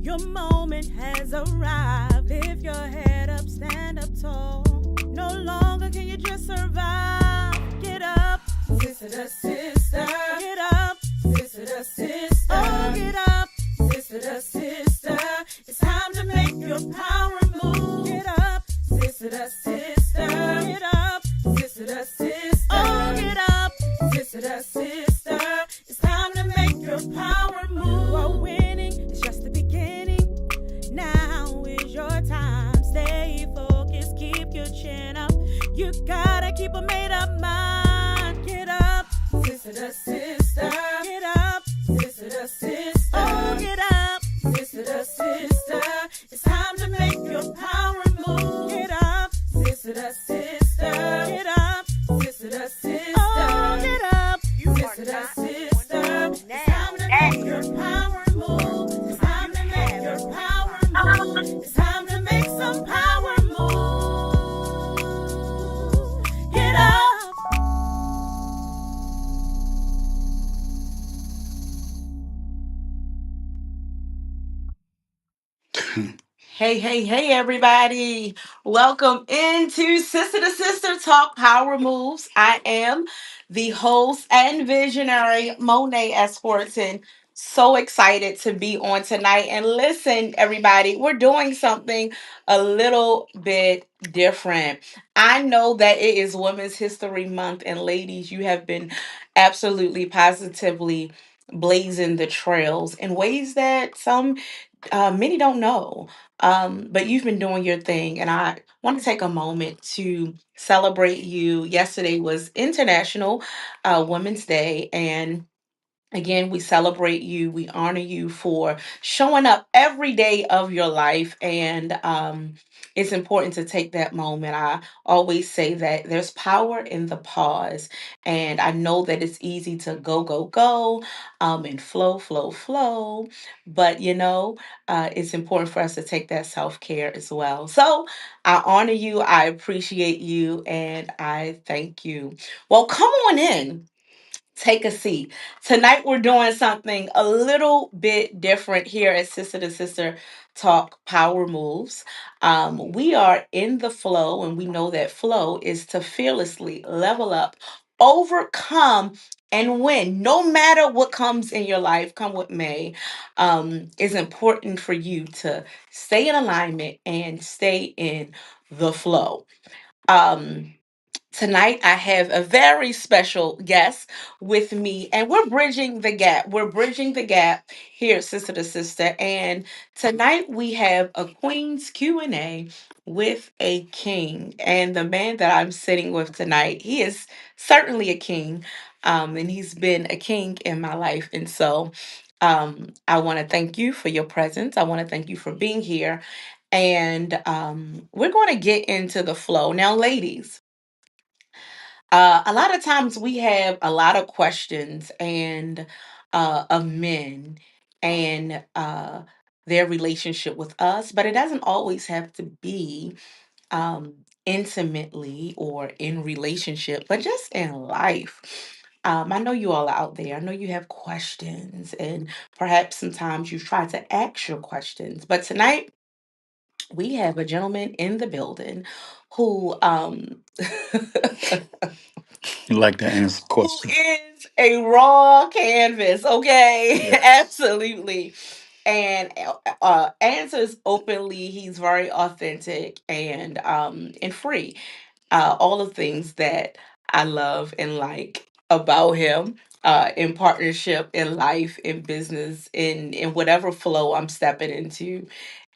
Your moment has arrived. Lift your head up, stand up tall. No longer can you just survive. Get up, sister to sister. Get up, sister to sister. Oh, get up, sister to sister. It's time to make your power move. Get up, sister to sister. Get up, sister to sister. Oh, get up, sister to sister. It's time to make your power move. You are winning, it's just the beginning. Now is your time. Stay focused, keep your chin up. You gotta keep a made up mind. Get up, sister to sister. Get up, sister to sister. Oh, get up, sister to sister. It's time to make your power move. Get up, sister to sister. Get up, sister to sister. Oh, get up, sister to sister. It's time to make your power move. It's time to make your power move. It's time to make some power move. Get up. Hey, hey, hey, everybody. Welcome into Sister to Sister Talk Power Moves. I am the host and visionary, Monet S. Horton. So excited to be on tonight. And listen, everybody, we're doing something a little bit different. I know that it is Women's History Month, and ladies, you have been absolutely positively blazing the trails in ways that many don't know. But you've been doing your thing, and I want to take a moment to celebrate you. Yesterday was International Women's Day, and again, we celebrate you. We honor you for showing up every day of your life. And it's important to take that moment. I always say that there's power in the pause. And I know that it's easy to go, go, go, and flow, flow, flow. But, it's important for us to take that self care as well. So I honor you. I appreciate you. And I thank you. Well, come on in. Take a seat. Tonight we're doing something a little bit different here at Sister to Sister Talk Power Moves. We are in the flow, and we know that flow is to fearlessly level up, overcome, and win. No matter what comes in your life, come what may, it's important for you to stay in alignment and stay in the flow. Um, Tonight, I have a very special guest with me, and we're bridging the gap. We're bridging the gap here, sister to sister. And tonight, we have a Queen's Q&A with a king. And the man that I'm sitting with tonight, he is certainly a king, and he's been a king in my life. And so, I want to thank you for your presence. I want to thank you for being here. And we're going to get into the flow. Now, ladies, a lot of times we have a lot of questions and of men and their relationship with us, but it doesn't always have to be um, intimately or in relationship, but just in life. I know you all are out there. I know you have questions, and perhaps sometimes you try to ask your questions. But tonight we have a gentleman in the building who You like to answer who questions. is a raw canvas, okay? Yes. Absolutely. And answers openly. He's very authentic and free. All the things that I love and like about him. In partnership, in life, in business, in whatever flow I'm stepping into.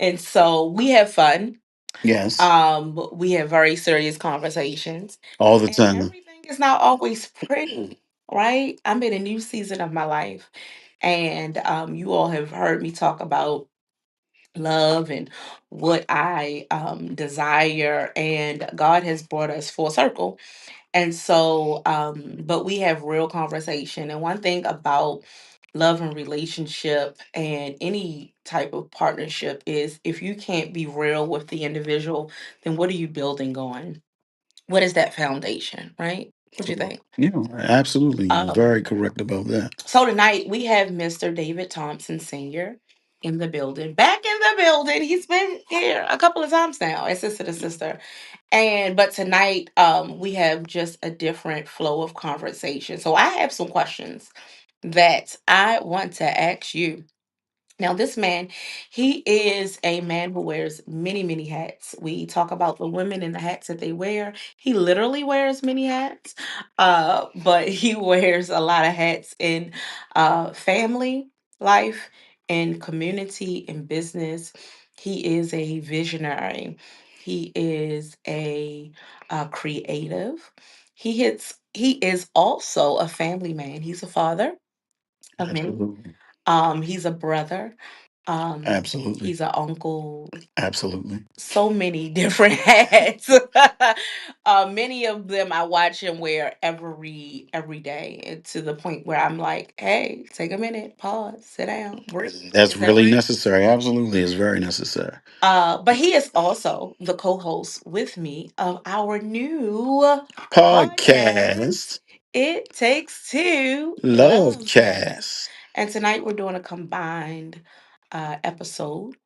And so we have fun. Yes. We have very serious conversations, All the and time. everything is not always pretty, right? I'm in a new season of my life, and you all have heard me talk about love and what I desire, and God has brought us full circle. And so, but we have real conversation. And one thing about love and relationship and any type of partnership is if you can't be real with the individual, then what are you building on? What is that foundation, right? What do you think? Yeah, absolutely. You're Um, very correct about that. so tonight we have Mr. David Thompson Sr. in the building. Back in the building. He's been here a couple of times now as Sister to Sister. And but tonight we have just a different flow of conversation. So I have some questions that I want to ask you. Now, this man, he is a man who wears many, many hats. We talk about the women and the hats that they wear. He literally wears many hats, but he wears a lot of hats in family life, in community, in business. He is a visionary. He is a creative. He is also a family man. He's a father of many. Absolutely. He's a brother. Absolutely. He's an uncle. Absolutely. So many different hats. Many of them I watch him wear every day, and to the point where I'm like, "Hey, take a minute, pause, sit down, breathe." That's Is that really right? necessary. Absolutely. It's very necessary. But he is also the co-host with me of our new podcast. Podcast. It takes two Lovecast. Lovecast. And tonight we're doing a combined episode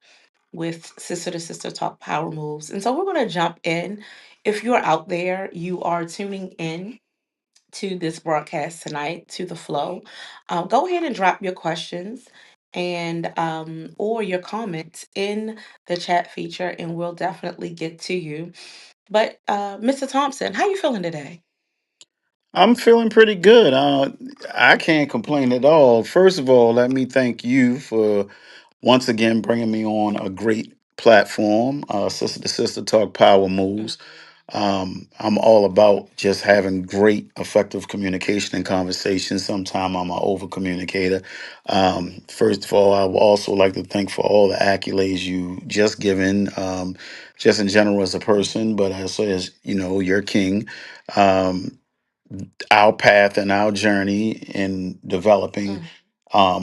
with Sister to Sister Talk Power Moves. And so we're going to jump in. If you're out there, you are tuning in to this broadcast tonight, to the flow. Go ahead and drop your questions and or your comments in the chat feature, and we'll definitely get to you. But Mr. Thompson, how you feeling today? I'm feeling pretty good. I can't complain at all. First of all, let me thank you for once again bringing me on a great platform, Sister to Sister Talk Power Moves. I'm all about just having great, effective communication and conversation. Sometimes I'm an over communicator. First of all, I would also like to thank for all the accolades you just given, just in general as a person, but also as your king. Um, our path and our journey in developing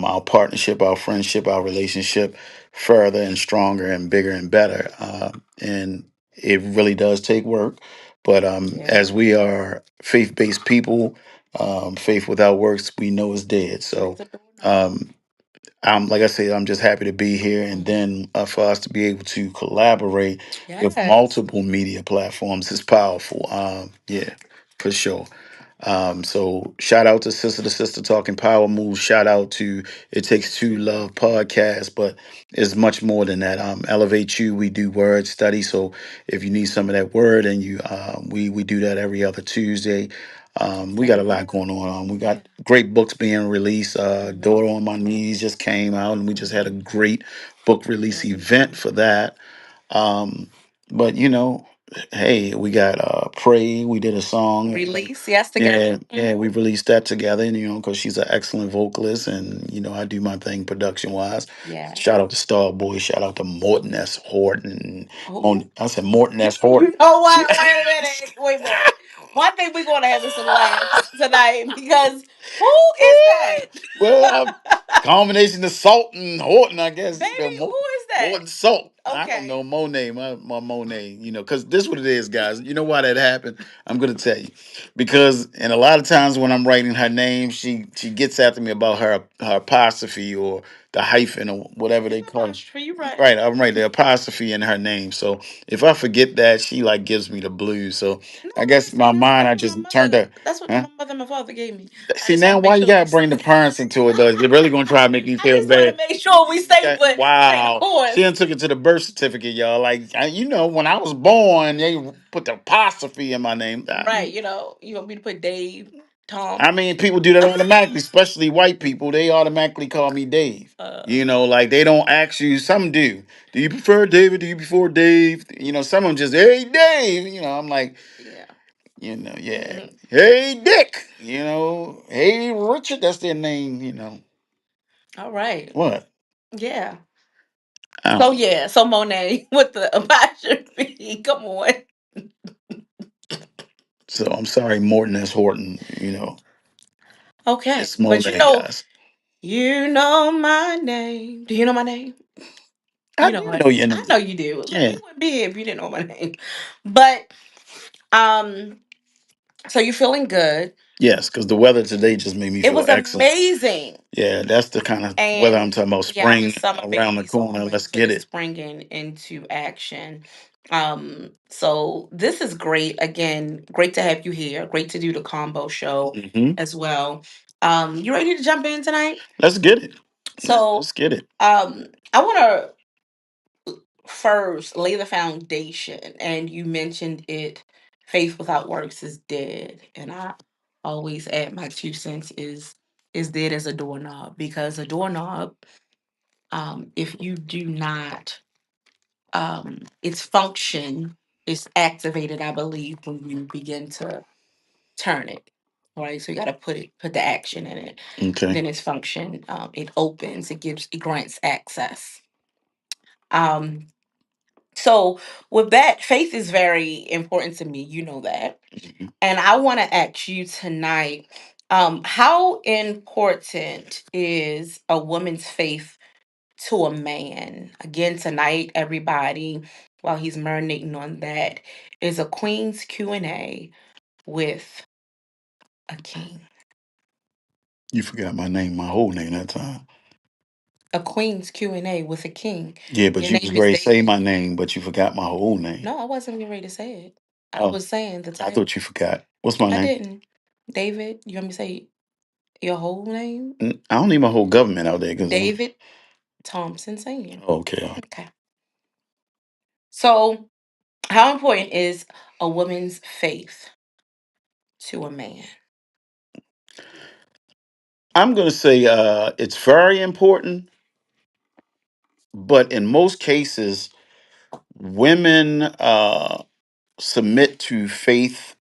our partnership, our friendship, our relationship further and stronger and bigger and better. And it really does take work. But as Yeah. we are faith based people, faith without works, we know is dead. So Brings up the word. um, I'm like I said, I'm just happy to be here, and Mhm. then for us to be able to collaborate with Yes. multiple media platforms is powerful. Yeah, for sure. So shout out to Sister to Sister Talking Power Moves. Shout out to It Takes Two Love podcast, but it's much more than that. Elevate You. We do word study, so if you need some of that word, and we do that every other Tuesday. We got a lot Amen. going on. We Yeah. got great books being released. Mhm. Daughter on My Knees just came out, and we just had a Mhm. great book release event Mhm. for that. Um, but hey, we got Pray. We did a song. Release, yes, together. Yeah, we released that together, and because she's an excellent vocalist, and I do my thing production wise. Yeah. Shout out to Starboy. Shout out to Morton S. Horton. Who? I said Morton S. Horton. You know She, what? Wait a minute. Wait a minute. One thing we're going to have is some laughs tonight because who is that? well, combination of Salt and Horton, I guess. Baby, who is that? Morton Salt. I don't Okay. know Monet, my Monet. Because this what it is, guys. You know why that happened? I'm gonna tell you, because and a lot of times when I'm writing her name, she gets after me about her apostrophe or the hyphen or whatever It's they not call it. apostrophe. You right. Right, I'm right. The apostrophe in her name. So if I forget that, she like gives me the blues. So No, I but guess listen, my mind, I that's what just my turned mother. her. That's what Huh? my mother and my father gave me. I See just want now, to make why you sure we. gotta bring the parents into it though? You're really gonna try to make me I feel just want to bad. make sure we stay Okay, with stay the wow. She course. done took it to the birth certificate, y'all. Like, when I was born, they put the apostrophe in my name. Right. You want me to put Dave, I Tom. mean, people do that automatically, especially white people. They automatically call me Dave. Uh, Like they don't ask you. Some do. Do you prefer David? Do you prefer Dave? Some of them just, hey, Dave. I'm like, yeah. yeah. Hmm. Hey, Dick. Hey, Richard. That's their name. All right. What? Yeah. I So don't know. yeah. So Monet with the apostrophe. Come on. So I'm sorry, Morton S. Horton. Okay. It's But Monet, guys. you know my name. Do you know my name? I You know do it. know your I name. know you do. Yeah. You wouldn't be here if you didn't know my name. But um, so you're feeling good. Yes, because the weather today just made me It feel was excellent. Yeah. Yeah, that's the kind of weather I'm And talking about. yeah, I'm a Spring summer around the baby, so corner. I'm ready Let's for get the it. springing into action. So this is great. Again, great to have you here. Great to do the combo show Hmm. as well. You ready to jump in tonight? Let's get it. So Let's get it. I want to first lay the foundation, and you mentioned it. Faith without works is dead, and I always add my 2 cents is dead as a doorknob, because a doorknob, if you do not, its function is activated, I believe, when you begin to turn it. Right, so you got to put the action in it. Okay. Then its function, it opens, it grants access. Um, so with that, faith is very important to me. You know that, Mhm. and I want to ask you tonight, how important is a woman's faith to a man? Again, tonight, everybody, while he's marinating on that, is a Queen's Q&A with a king. You forgot my name, my whole name that time. A Queen's Q&A with a king. Yeah, but Your you was name is ready to say David. my name, but you forgot my whole name. No, I wasn't getting ready to say it. I Oh, was saying the I title. thought you forgot. What's my I name? didn't. David, you want me to say your whole name? I don't need my whole government out there because David Thompson saying. okay. Okay. So, how important is a woman's faith to a man? I'm gonna say it's very important, but in most cases, women submit to faith,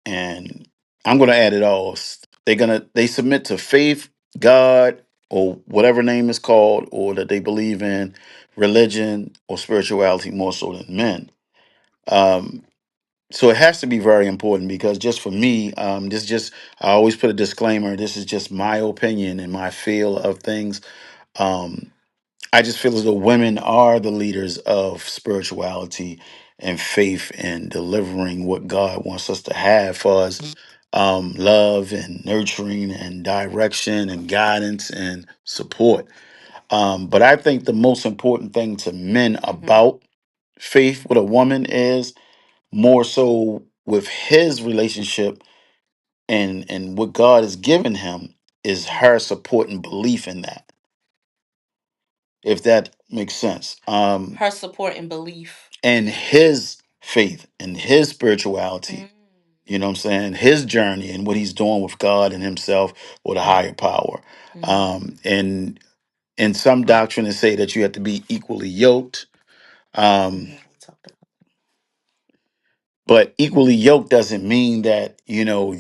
and I'm gonna add it all. They submit to faith, God, or whatever name is called, or that they believe in, religion or spirituality more so than men. Um, so it has to be very important because just for me, this just I always put a disclaimer. This is just my opinion and my feel of things. Um, I just feel as though women are the leaders of spirituality and faith and delivering what God wants us to have for us, love and nurturing and direction and guidance and support. But I think the most important thing to men Mm-hmm. about faith with a woman is more so with his relationship and what God has given him is her support and belief in that, if that makes sense. Her support and belief. And his faith and his spirituality, Mm. you know what I'm saying? His journey and what he's doing with God and himself or the higher power. And in some doctrine, they say that you have to be equally yoked. Um, Yeah, we talked about. But equally yoked doesn't mean that,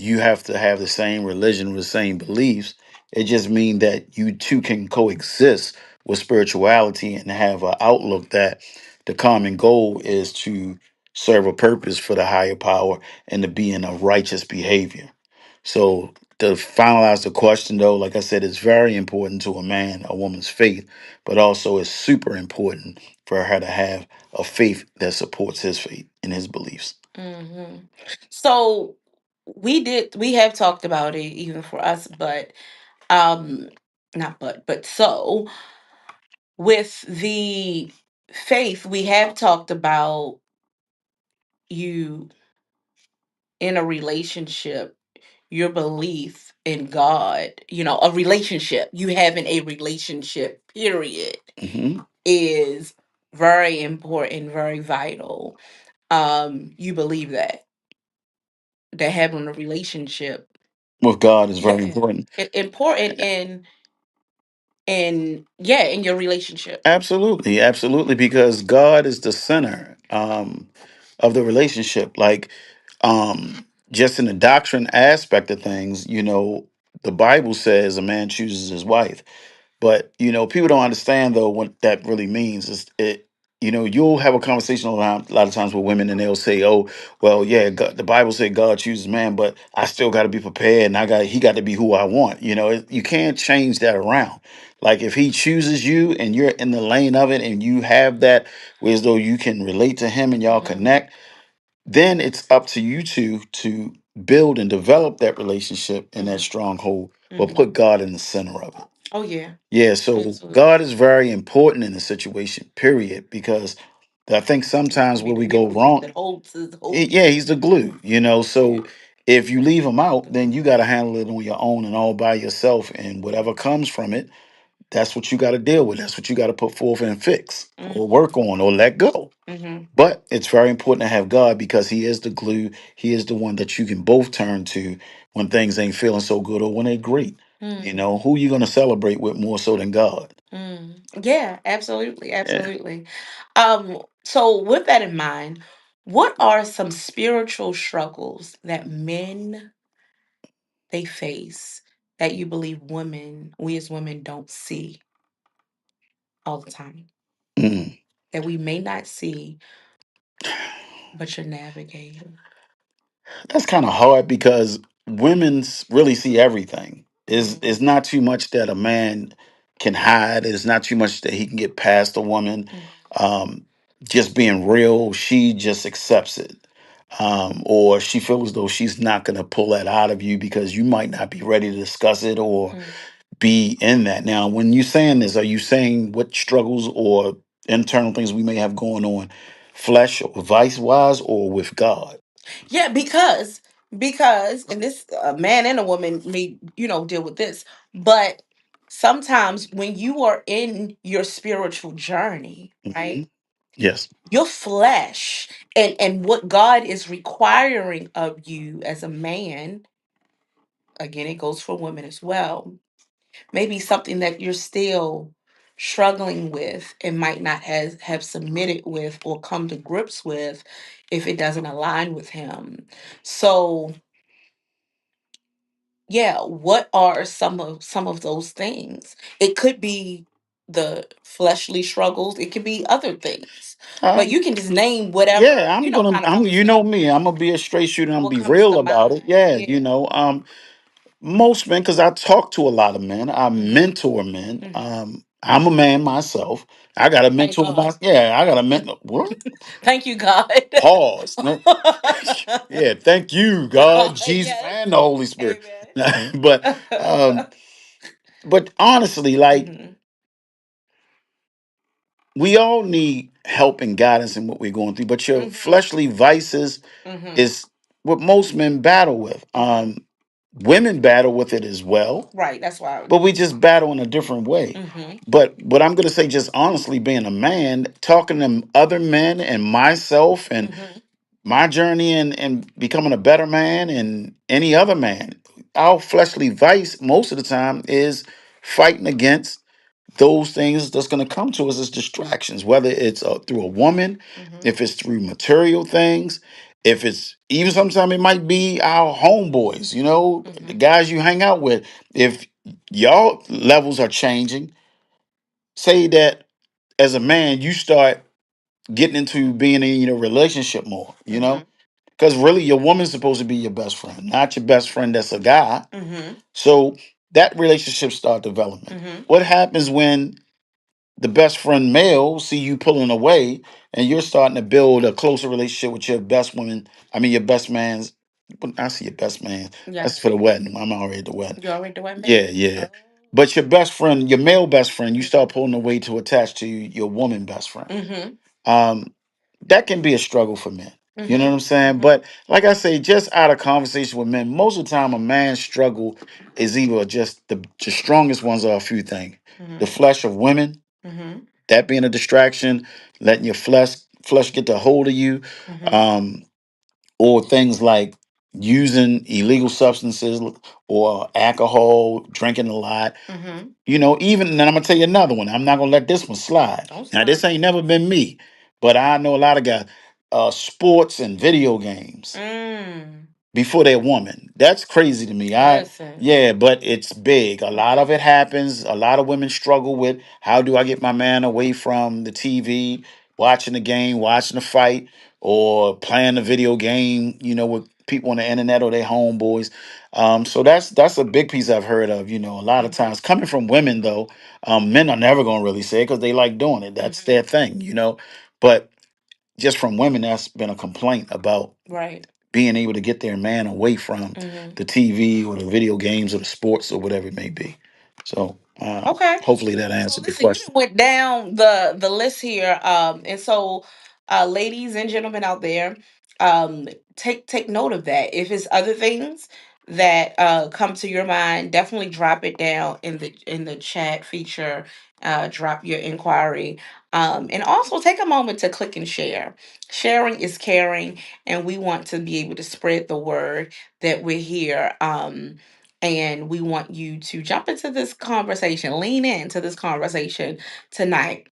you have to have the same religion or the same beliefs. It just means that you two can coexist with spirituality and have an outlook that the common goal is to serve a purpose for the higher power and to be in a righteous behavior. So to finalize the question though, like I said, it's very important to a man, a woman's faith, but also it's super important for her to have a faith that supports his faith and his beliefs. Hmm. So we have talked about it even for us, but um not but so with the faith, we have talked about you in a relationship, your belief in God, a relationship, you having a relationship, period, Hmm. is very important, very vital. You believe that having a relationship, With God is very yeah, important. important in your relationship. Absolutely, absolutely, because God is the center of the relationship. Like, just in the doctrine aspect of things, the Bible says a man chooses his wife. But people don't understand though what that really means. Is it? You'll have a conversation a lot of times with women, and they'll say, "Oh, well, yeah, God, the Bible said God chooses man, but I still got to be prepared, and he got to be who I want." You can't change that around. Like if He chooses you, and you're in the lane of it, and you have that, where as though you can relate to Him and y'all Hmm. connect, then it's up to you two to build and develop that relationship and that Mhm. stronghold, but Mhm. put God in the center of it. Oh yeah. Yeah, so Absolutely. God is very important in the situation, period, because I think He's sometimes gonna be where the we go glue wrong, that holds the whole. yeah, he's the glue, you know. Yeah. So if you leave him out, then you got to handle it on your own and all by yourself, and whatever comes from it, that's what you got to deal with. That's what you got to put forth and fix or Mhm. work on or let go. Mhm. But it's very important to have God because He is the glue. He is the one that you can both turn to when things ain't feeling so good or when they're great. You Mm. know, who you going to celebrate with more so than God? Mm. Yeah, absolutely, Yeah. absolutely. So with that in mind, what are some spiritual struggles that men they face that you believe we as women don't see all the time? Mm. That we may not see, but you're navigating. That's kind of hard because women's really see everything. Is Mhm. not too much that a man can hide. It's not too much that he can get past a woman. Mhm. Um, just being real, she just accepts it. Or she feels as though she's not going to pull that out of you because you might not be ready to discuss it or Mhm. be in that. Now, when you're saying this, are you saying what struggles or internal things we may have going on, flesh or vice wise, or with God? Yeah, because and this a man and a woman may deal with this, but sometimes when you are in your spiritual journey, Hmm. right? Yes. Your flesh and what God is requiring of you as a man, again, it goes for women as well, maybe something that you're still struggling with and might not have submitted with or come to grips with if it doesn't align with him. So yeah, what are some of those things? It could be the fleshly struggles, it could be other things, but Um, you can just name whatever yeah, kind of I'm, comes you to know me, I'm gonna be a straight shooter. I'm gonna what be comes real to about it. mind. Yeah, Yeah. most men, because I talk to a lot of men, I Hmm. mentor men. Hmm. I'm a man myself. I got to Thank mentor God. my, yeah, I got to mentor. What? Thank you, God. Pause. No. Yeah, thank you, God, Jesus, Yes. and the Holy Spirit. but, Amen. um, but honestly, like Hmm. we all need help and guidance in what we're going through. But your Hmm. fleshly vices Hmm. is what most men battle with. Hmm. Women battle with it as well, Right. That's why. but we just battle in a different way. Hmm. But what I'm going to say, just honestly, being a man, talking to other men and myself and Hmm. my journey and becoming a better man and any other man, our fleshly vice most of the time is fighting against those things that's going to come to us as distractions, whether it's through a woman, Hmm. if it's through material things, if it's even sometimes it might be our homeboys, the Hmm. guys you hang out with. If y'all levels are changing, say that as a man, you start getting into being in your relationship more, Hmm. because really your woman's supposed to be your best friend, not your best friend that's a guy. Hmm. So that relationship start development. Hmm. What happens when the best friend male see you pulling away and you're starting to build a closer relationship with your best woman? I mean, your best man's. When I see your best man, that's Yes. for the wedding. I'm already at the wedding. You already went, Yeah, baby. yeah. Oh. But your best friend, your male best friend, you start pulling away to attach to your woman best friend. Hmm. Um, that can be a struggle for men. You know what Hmm. I'm saying? Hmm. But like I say, just out of conversation with men, most of the time a man's struggle is either just the strongest ones are a few things. The Hmm. flesh of women, Hmm. that being a distraction, letting your flesh get a hold of you, Hmm. um, or things like using illegal substances or alcohol, drinking a lot. Hmm. Even and then I'm gonna tell you another one. I'm not gonna let this one slide. Don't Now, slide. this ain't never been me, but I know a lot of guys. Sports and video games Mm. before they're woman. That's crazy to me. Listen. Yeah, but it's big. A lot Hmm. of it happens. A lot of women struggle with how do I get my man away from the TV, watching the game, watching the fight, or playing the video game, with people on the internet or their homeboys. So that's a big piece I've heard of, a lot of Hmm. times. Coming from women though, men are never gonna really say it because they like doing it. That's Hmm. their thing. But just from women, that's been a complaint about Right. being able to get their man away from Hmm. the TV or the video games or the sports or whatever it may be. So Okay. hopefully that So answered the listen, you question. done went down the list here, and so, ladies and gentlemen out there, take note of that. If it's other things that come to your mind, definitely drop it down in the chat feature. Drop your inquiry, and also take a moment to click and share. Sharing is caring, and we want to be able to spread the word that we're here. And we want you to jump into this conversation, lean into this conversation tonight.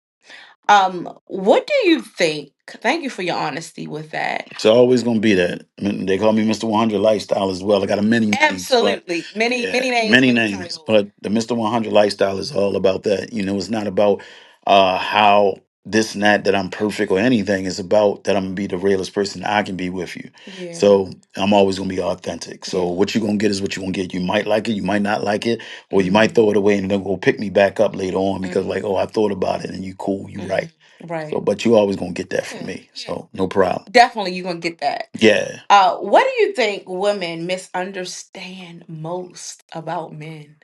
What do you think? Thank you for your honesty with that. It's always going to be that. I mean, they call me Mr. 100 Lifestyle as well. I got a many names, but Absolutely. Many, yeah, many names, many many names. titles. But the Mr. 100 Lifestyle is all about that. It's not about how this and that I'm perfect or anything. It's about that I'm gonna be the realest person I can be with you. Yeah. So I'm always gonna be authentic. So Yeah. what you're gonna get is what you're gonna get. You might like it, you might not like it, or you might Hmm. throw it away and then go pick me back up later on because like, oh, Hmm. I thought about it and you cool, you Hmm. right. So, Right. but you always gonna get that from Yeah. me. Yeah. So no problem. Definitely, you're gonna get that. Yeah. What do you think women misunderstand most about men?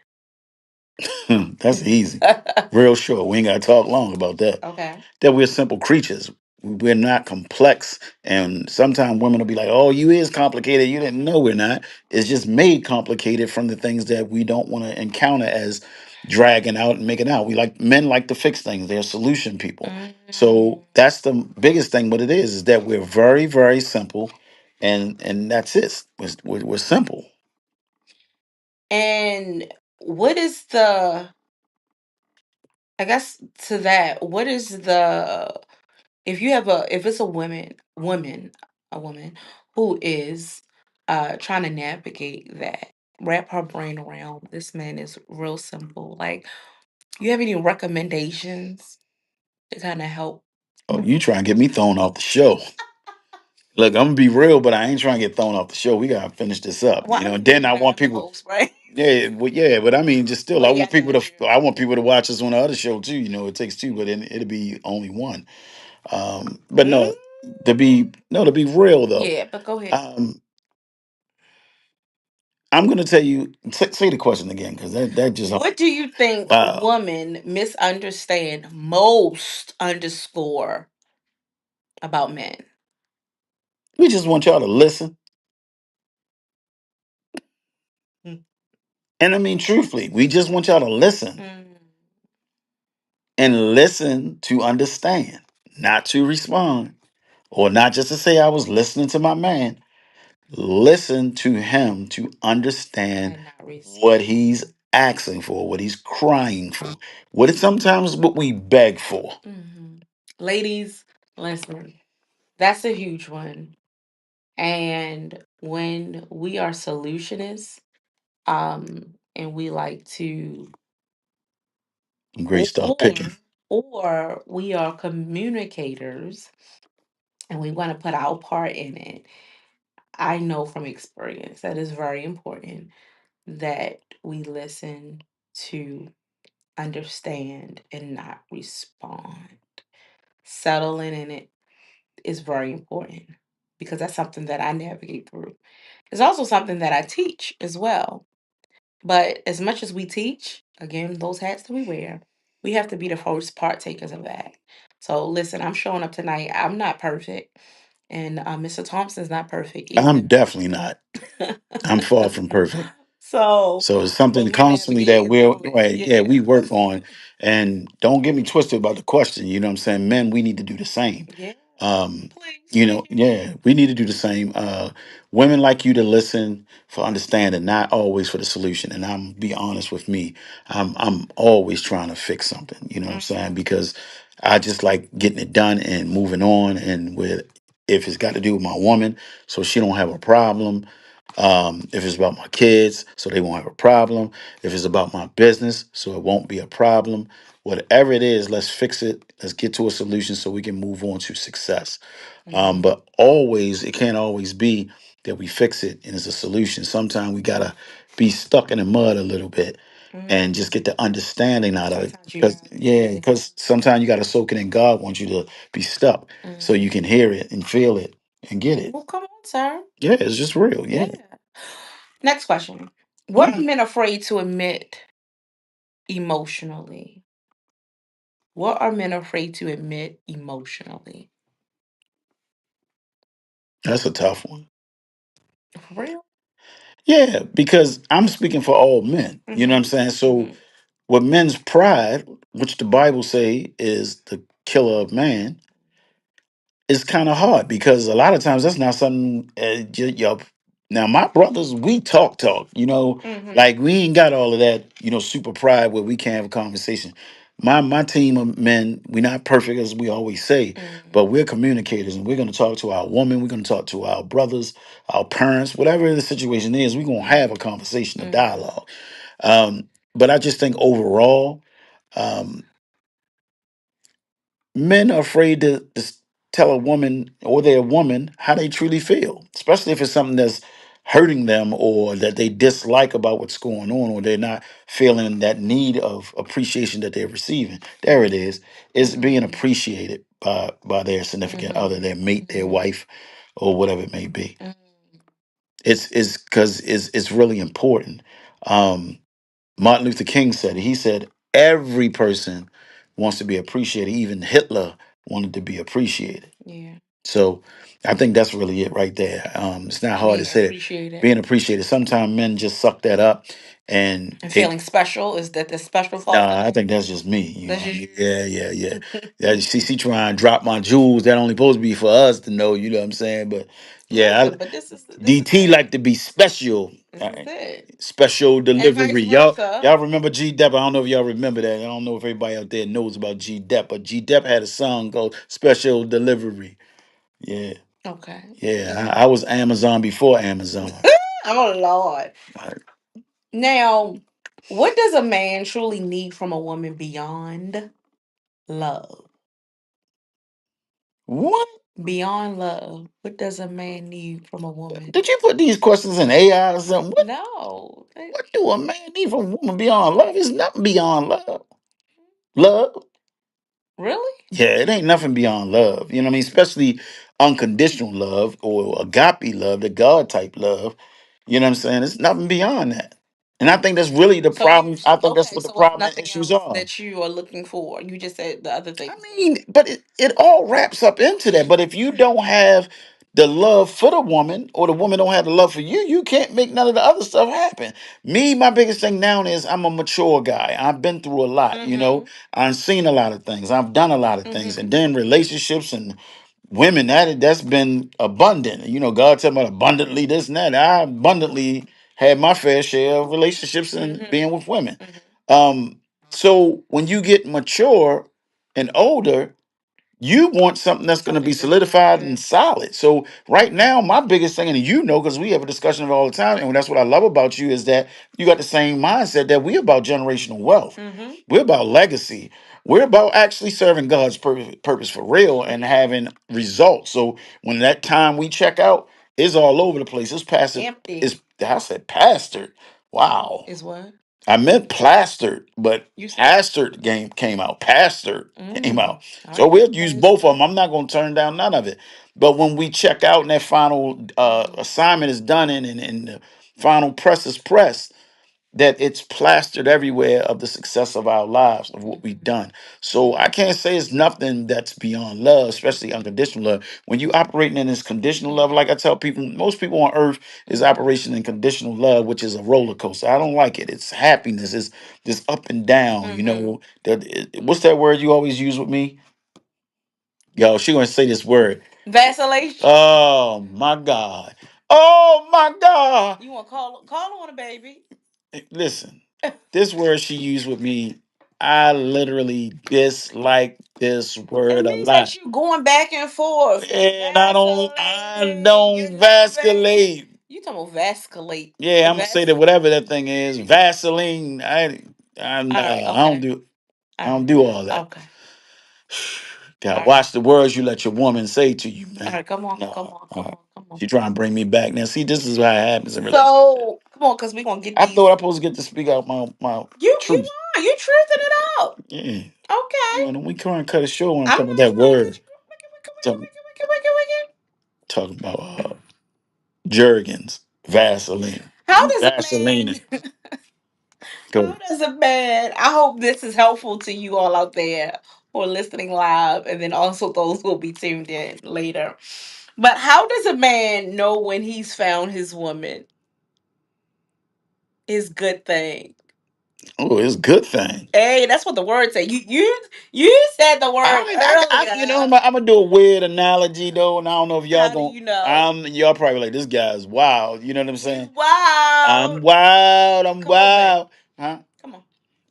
That's easy. Real short. We ain't gotta talk long about that. Okay. That we're simple creatures. We're not complex. And sometimes women will be like, oh, you is complicated. You didn't know we're not. It's just made complicated from the things that we don't want to encounter as dragging out and making out. We like men like to fix things. They're solution people. Mm. So that's the biggest thing. What it is that we're very, very simple, and that's it. We're simple. And what is the, I guess to that, what is the, if you have if it's a a woman who is trying to navigate that, wrap her brain around this man is real simple. Like, you have any recommendations to kind of help? Oh, you trying to get me thrown off the show? Look, I'm gonna be real, but I ain't trying to get thrown off the show. We gotta finish this up, Well, I And mean, then you I know, want I'm the people. host, right? Yeah, well, yeah, but I mean, just still, Well, yeah, I know you. I want people to watch us on the other show too. It takes two, but then it'll be only one. But Mm, no, to be real though, yeah, but go ahead. um, I'm gonna tell you. Say the question again, because that just What do you think wow. women misunderstand most underscore about men? We just want y'all to listen, and I mean truthfully, we just want y'all to listen Mm. and listen to understand, not to respond, or not just to say I was listening to my man. Listen to him to understand And not what respond. he's asking for, what he's crying for, what is sometimes what we beg for. Hmm. Ladies, listen, that's a huge one. And when we are solutionists, and we like to, Great stuff or picking. we are communicators and we want to put our part in it. I know from experience that it's very important that we listen to understand and not respond. Settling in it is very important because that's something that I navigate through. It's also something that I teach as well. But as much as we teach, again, those hats that we wear, we have to be the first partakers of that. So listen, I'm showing up tonight. I'm not perfect, and Mr. Thompson's not perfect either. I'm definitely not. I'm far from perfect. So, So it's but something we're constantly that navigating we're through it. right, yeah, Yeah. we work on. And don't get me twisted about the question. You know what I'm saying? Men, we need to do the same. Yeah. Um, Please, please. yeah, we need to do the same. Women like you to listen for understanding, not always for the solution. And I'm be honest with me, I'm always trying to fix something, you know what I'm saying? Mhm. Because I just like getting it done and moving on. And with if it's got to do with my woman, so she don't have a problem, if it's about my kids, so they won't have a problem. If it's about my business, so it won't be a problem. Whatever it is, let's fix it. Let's get to a solution so we can move on to success. Mhm. But always, it can't always be that we fix it and it's a solution. Sometimes we gotta be stuck in the mud a little bit and Mhm. just get the understanding out of it. Sometimes you Because got. yeah, Yeah. because sometimes you gotta soak it in. God wants you to be stuck so you Mhm. can hear it and feel it. and get it. Well, come on, sir. Yeah, it's just real. Yeah. Yeah. Next question. What are men afraid to admit emotionally? What are men afraid to admit emotionally? That's a tough one. For real? Yeah, because I'm speaking for all men. You know what I'm Mm-hmm. saying? So Mm-hmm. with men's pride, which the Bible say is the killer of man, it's kind of hard because a lot of times that's not something now my brothers, we talk, Mm-hmm. like we ain't got all of that, super pride where we can't have a conversation. My team of men, we're not perfect as we always say, Mm-hmm. but we're communicators and we're going to talk to our woman, we're going to talk to our brothers, our parents, whatever the situation is, we're going to have a conversation, a Mm-hmm. dialogue. But I just think overall, um, men are afraid to tell a woman or their woman how they truly feel, especially if it's something that's hurting them or that they dislike about what's going on, or they're not feeling that need of appreciation that they're receiving. There it is being Mm-hmm. appreciated by their significant other, their mate, their Mm-hmm. wife, or whatever it may be. Mm-hmm. It's because it's really important. Um, Martin Luther King said it. He said every person wants to be appreciated. Even Hitler wanted to be appreciated. Yeah. So I think that's really it right there. It's not hard to Being say that. appreciated Being appreciated. Sometimes men just suck that up, and and they. feeling special is that the special part of Nah, I them? think that's just me. That's just Yeah, yeah, yeah. Yeah, she trying to drop my jewels. That only supposed to be for us to know. You know what I'm saying? But yeah, listen, but this is DT like to be special. this is it. Special And vice delivery. versa. Y'all remember G Dep? I don't know if y'all remember that. I don't know if everybody out there knows about G Dep, but G Dep had a song called Special Delivery. Yeah. Okay. Yeah. I was Amazon before Amazon. Oh Lord. Like, Now, what does a man truly need from a woman beyond love? what? Beyond love, what does a man need from a woman? Did you put these questions in AI or something? No. What do a man need from a woman beyond love? It's nothing beyond love. Love? Really? Yeah, it ain't nothing beyond love. You know what I mean? Especially unconditional love or agape love, the God type love. You know what I'm saying? It's nothing beyond that. And I think that's really the problem. I think that's Okay, what the so it's problem and nothing issues else are. that you are looking for. You just said the other I things. mean, but it all wraps up into that. But if you don't have the love for the woman, or the woman don't have the love for you, you can't make none of the other stuff happen. Me, my biggest thing now is I'm a mature guy. I've been through a lot, Mm-hmm. I've seen a lot of things. I've done a lot of things. Mm-hmm. And then relationships and women, that's been abundant. God tell me abundantly this and that. I abundantly had my fair share of relationships and Mm-hmm. being with women. Mm-hmm. So when you get mature and older, you want something that's going to be Something different. solidified Yeah. and solid. So right now, my biggest thing, and because we have a discussion of it all the time, and that's what I love about you, is that you got the same mindset that we're about generational wealth. Mm-hmm. We're about legacy. We're about actually serving God's purpose for real and having results. So when that time we check out, it's all over the place. It's passive. Empty I said pastored. Wow. is what? I meant plastered, but You said. pastored game came out. Pastored came Mm. out. All So right. we'll use Pastor. both of them. I'm not going to turn down none of it. But when we check out and that final assignment is done and the final press is pressed, that it's plastered everywhere of the success of our lives, of what we've done. So I can't say it's nothing that's beyond love, especially unconditional love. When you operating in this conditional love, like I tell people, most people on earth is operation in conditional love, which is a roller coaster. I don't like it. It's happiness. It's this up and down. Mm-hmm. What's that word you always use with me? Yo, she gonna say this word. Vacillation. Oh my God. Oh my God. You want to call on a baby? Listen, this word she used with me, I literally dislike this It word a means that lot. you going back and forth. You And I vacillating. don't You going back. vasculate. You talking about vasculate? Yeah, I'm gonna say that Vas. whatever that thing is, Vaseline. All right. I don't Okay. do I All don't right. do all that. Okay. Gotta All right. watch the words you let your woman say to you, All man. right. Come on. Come No, on. Come on. Come on. she trying to bring me back. Now, see, this is how it happens in relationships. So come on, cause we gonna get I these. thought I was supposed to get to speak out my You truth. are you truthing it out. Yeah. Okay. We can't cut it short when I'm I'm talking about not that trying to cut word. you. Wicked, wicked, wicked, Talking, wicked, wicked, wicked, wicked. talking about Jergens, Vaseline. How does a Vaseline. man? Go. How does a man? I hope this is helpful to you all out there who are listening live, and then also those who will be tuned in later. But how does a man know when he's found his woman, his good thing? Oh, it's a good thing. Hey, that's what the word say. You said the word You know, earlier. I'm gonna do a weird analogy though, and I don't know if y'all How do going you know? y'all probably like this guy's wild. You know what I'm He's saying? I'm wild. wild. I'm Come on, babe. wild. Huh? Come on.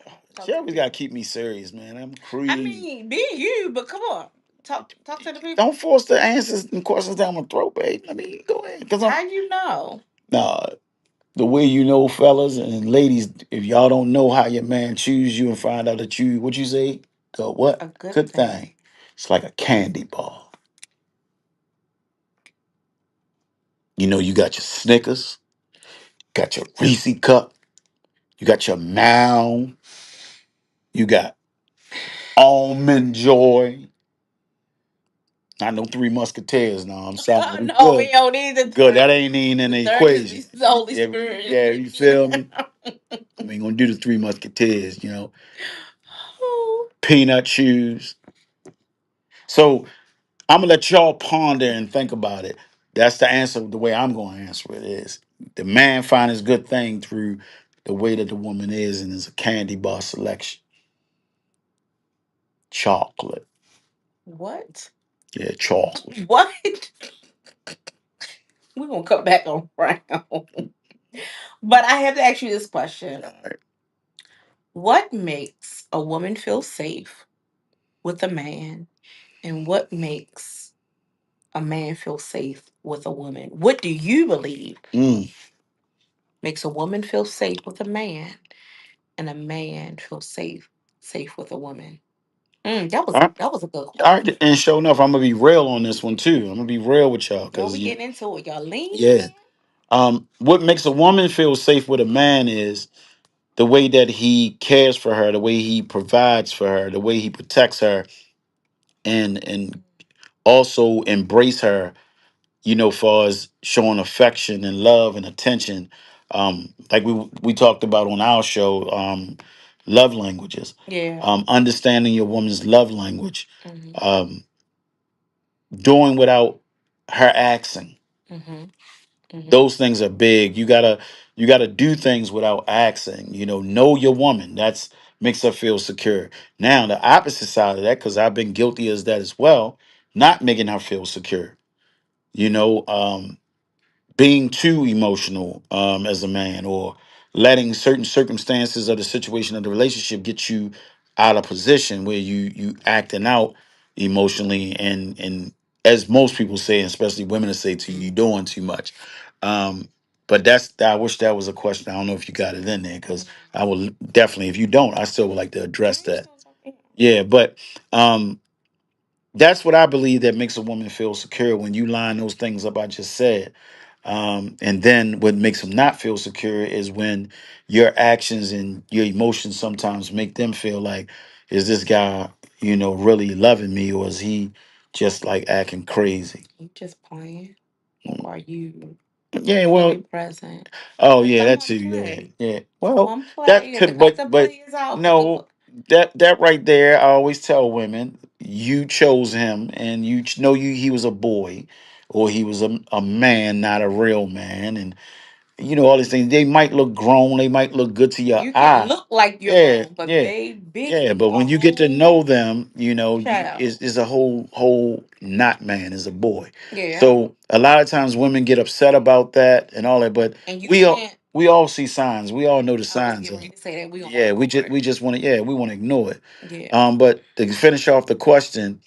She Talk to the always gotta people. keep me serious, man. I'm I crazy. mean, be you, but come on. Talk to the people. Don't force the answers and questions down my throat, babe. I mean, go ahead, cause I'm How you know? nah. The way you know, fellas and ladies, if y'all don't know how your man choose you and find out that you, what you say, go what? A good Good thing. thing. It's like a candy bar. You know, you got your Snickers, got your Reese cup, you got your Mound, you got Almond Joy. I know Three Musketeers now. I'm sorry. We No, we good. don't need the Good. That third. ain't even in The the third is equation. the Holy Yeah, Spirit. yeah, you feel me? We ain't gonna do the Three Musketeers, you know. Peanut shoes. So I'm gonna let y'all ponder and think about it. That's the answer. The way I'm gonna answer it is the man find his good thing through the way that the woman is, and it's a candy bar selection. Chocolate. What? Yeah, chocolate. What? We're gonna come back around. But I have to ask you this question. All right. What makes a woman feel safe with a man? And what makes a man feel safe with a woman? What do you believe Mm. makes a woman feel safe with a man and a man feel safe with a woman? All right. That was a good All right. question. And sure enough, I'm gonna be real on this one too. I'm gonna be real with y'all Before because we you, get into it, y'all lean yeah. in. What makes a woman feel safe with a man is the way that he cares for her, the way he provides for her, the way he protects her, and also embrace her, you know, far as showing affection and love and attention. Like we talked about on our show, love languages. Yeah. Understanding your woman's love language, Mm-hmm. um, doing without her asking. Mm-hmm. Mm-hmm. Those things are big. You gotta do things without asking. You know your woman. That's makes her feel secure. Now the opposite side of that, because I've been guilty as that as well, not making her feel secure. You know, being too emotional as a man, or letting certain circumstances of the situation of the relationship get you out of position where you acting out emotionally, and as most people say, and especially women say to you, you doing too much. um but I wish that was a question. I don't know if you got it in there, because I will definitely, if you don't, I still would like to address that. Yeah, but that's what I believe that makes a woman feel secure, when you line those things up I just said. And then what makes them not feel secure is when your actions and your emotions sometimes make them feel like, is this guy, really loving me, or is he just like acting crazy? You just playing, or are you Yeah, well, fully present? oh Cause yeah, some that of too. them Yeah, play. yeah. Some Well, of them that play, and to could, cut but the but players out, for the no, that right there, I always tell women, you chose him, and know he was a boy, or he was a man, not a real man, and all these things. They might look grown, they might look good to your you can eye. look like you're Yeah, grown, but yeah, yeah. baby, But a when you get to whole know them, child. is a whole not man, is a boy. Yeah, So a lot of times women get upset about that and all that, but and you we all can't. we all see signs. We all know the I was signs getting of ready it. to say that we gonna Yeah, we ignore just it. we just want to, yeah, we want to ignore it. Yeah, But to finish off the question,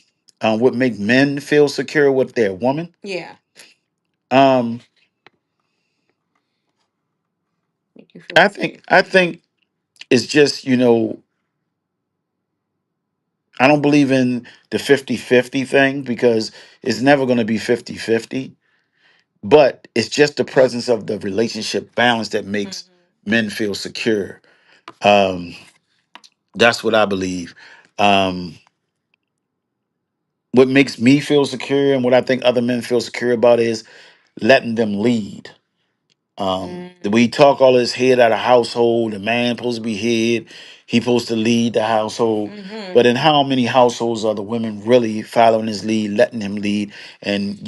what make men feel secure with their woman? yeah, Um, make you feel I safe. think I think it's just, I don't believe in the 50-50 thing, because it's never going to be 50-50. But it's just the presence of the relationship balance that makes Hmm. men feel secure. Um, that's what I believe. Um, what makes me feel secure and what I think other men feel secure about is letting them lead. We talk all this head out of household. The man supposed to be head. He supposed to lead the household. Mm-hmm. But in how many households are the women really following his lead, letting him lead? And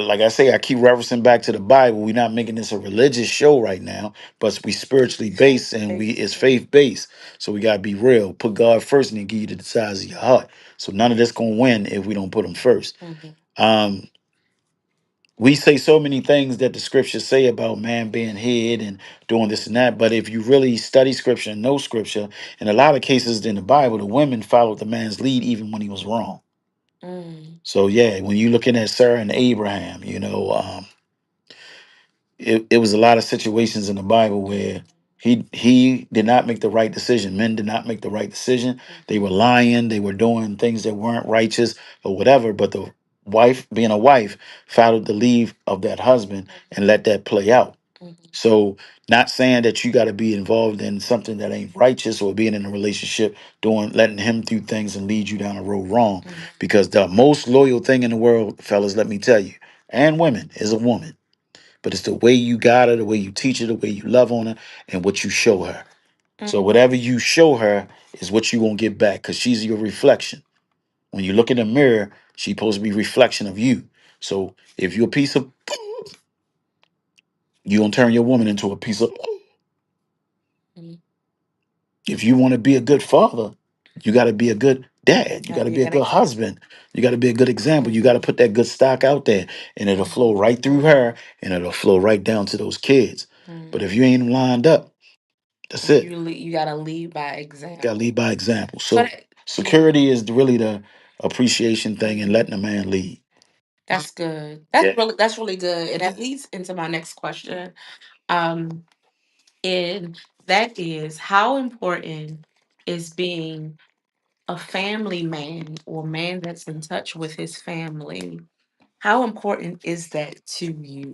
like I say, I keep referencing back to the Bible. We're not making this a religious show right now, but we spiritually based and we it's faith based. So we gotta be real. Put God first, and then give you the desires of your heart. So none of this gonna win if we don't put him first. Mm-hmm. Um, we say so many things that the scriptures say about man being head and doing this and that. But if you really study scripture and know scripture, in a lot of cases in the Bible, the women followed the man's lead even when he was wrong. Mm. So yeah, when you're looking at Sarah and Abraham, it was a lot of situations in the Bible where he did not make the right decision. Men did not make the right decision. They were lying. They were doing things that weren't righteous or whatever. But the wife, being a wife, followed the lead of that husband and let that play out. Mm-hmm. So, not saying that you got to be involved in something that ain't righteous or being in a relationship, doing letting him do things and lead you down a road wrong. Mm-hmm. Because the most loyal thing in the world, fellas, let me tell you, and women, is a woman. But it's the way you got her, the way you teach her, the way you love on her, and what you show her. So Mm-hmm. whatever you show her is what you gonna get back, because she's your reflection. When you look in the mirror, she's supposed to be a reflection of you. So if you're a piece of, you gonna turn your woman into a piece of. Mm-hmm. If you want to be a good father, you got to be a good dad. You got Gotta to be a be a good good example. husband. You got to be a good example. You got to Mm-hmm. put that good stock out there, and it'll flow right through her, and it'll flow right down to those kids. But Mm-hmm. if you ain't lined up, that's it. You gotta lead by Got to example. lead by example. So So that, yeah. security is really the appreciation thing and letting a Mm-hmm. man lead. That's good. That's Yeah. really good. And that leads into my next question. Um, and that is, how important is being a family man or man that's in touch with his family? How important is that to you?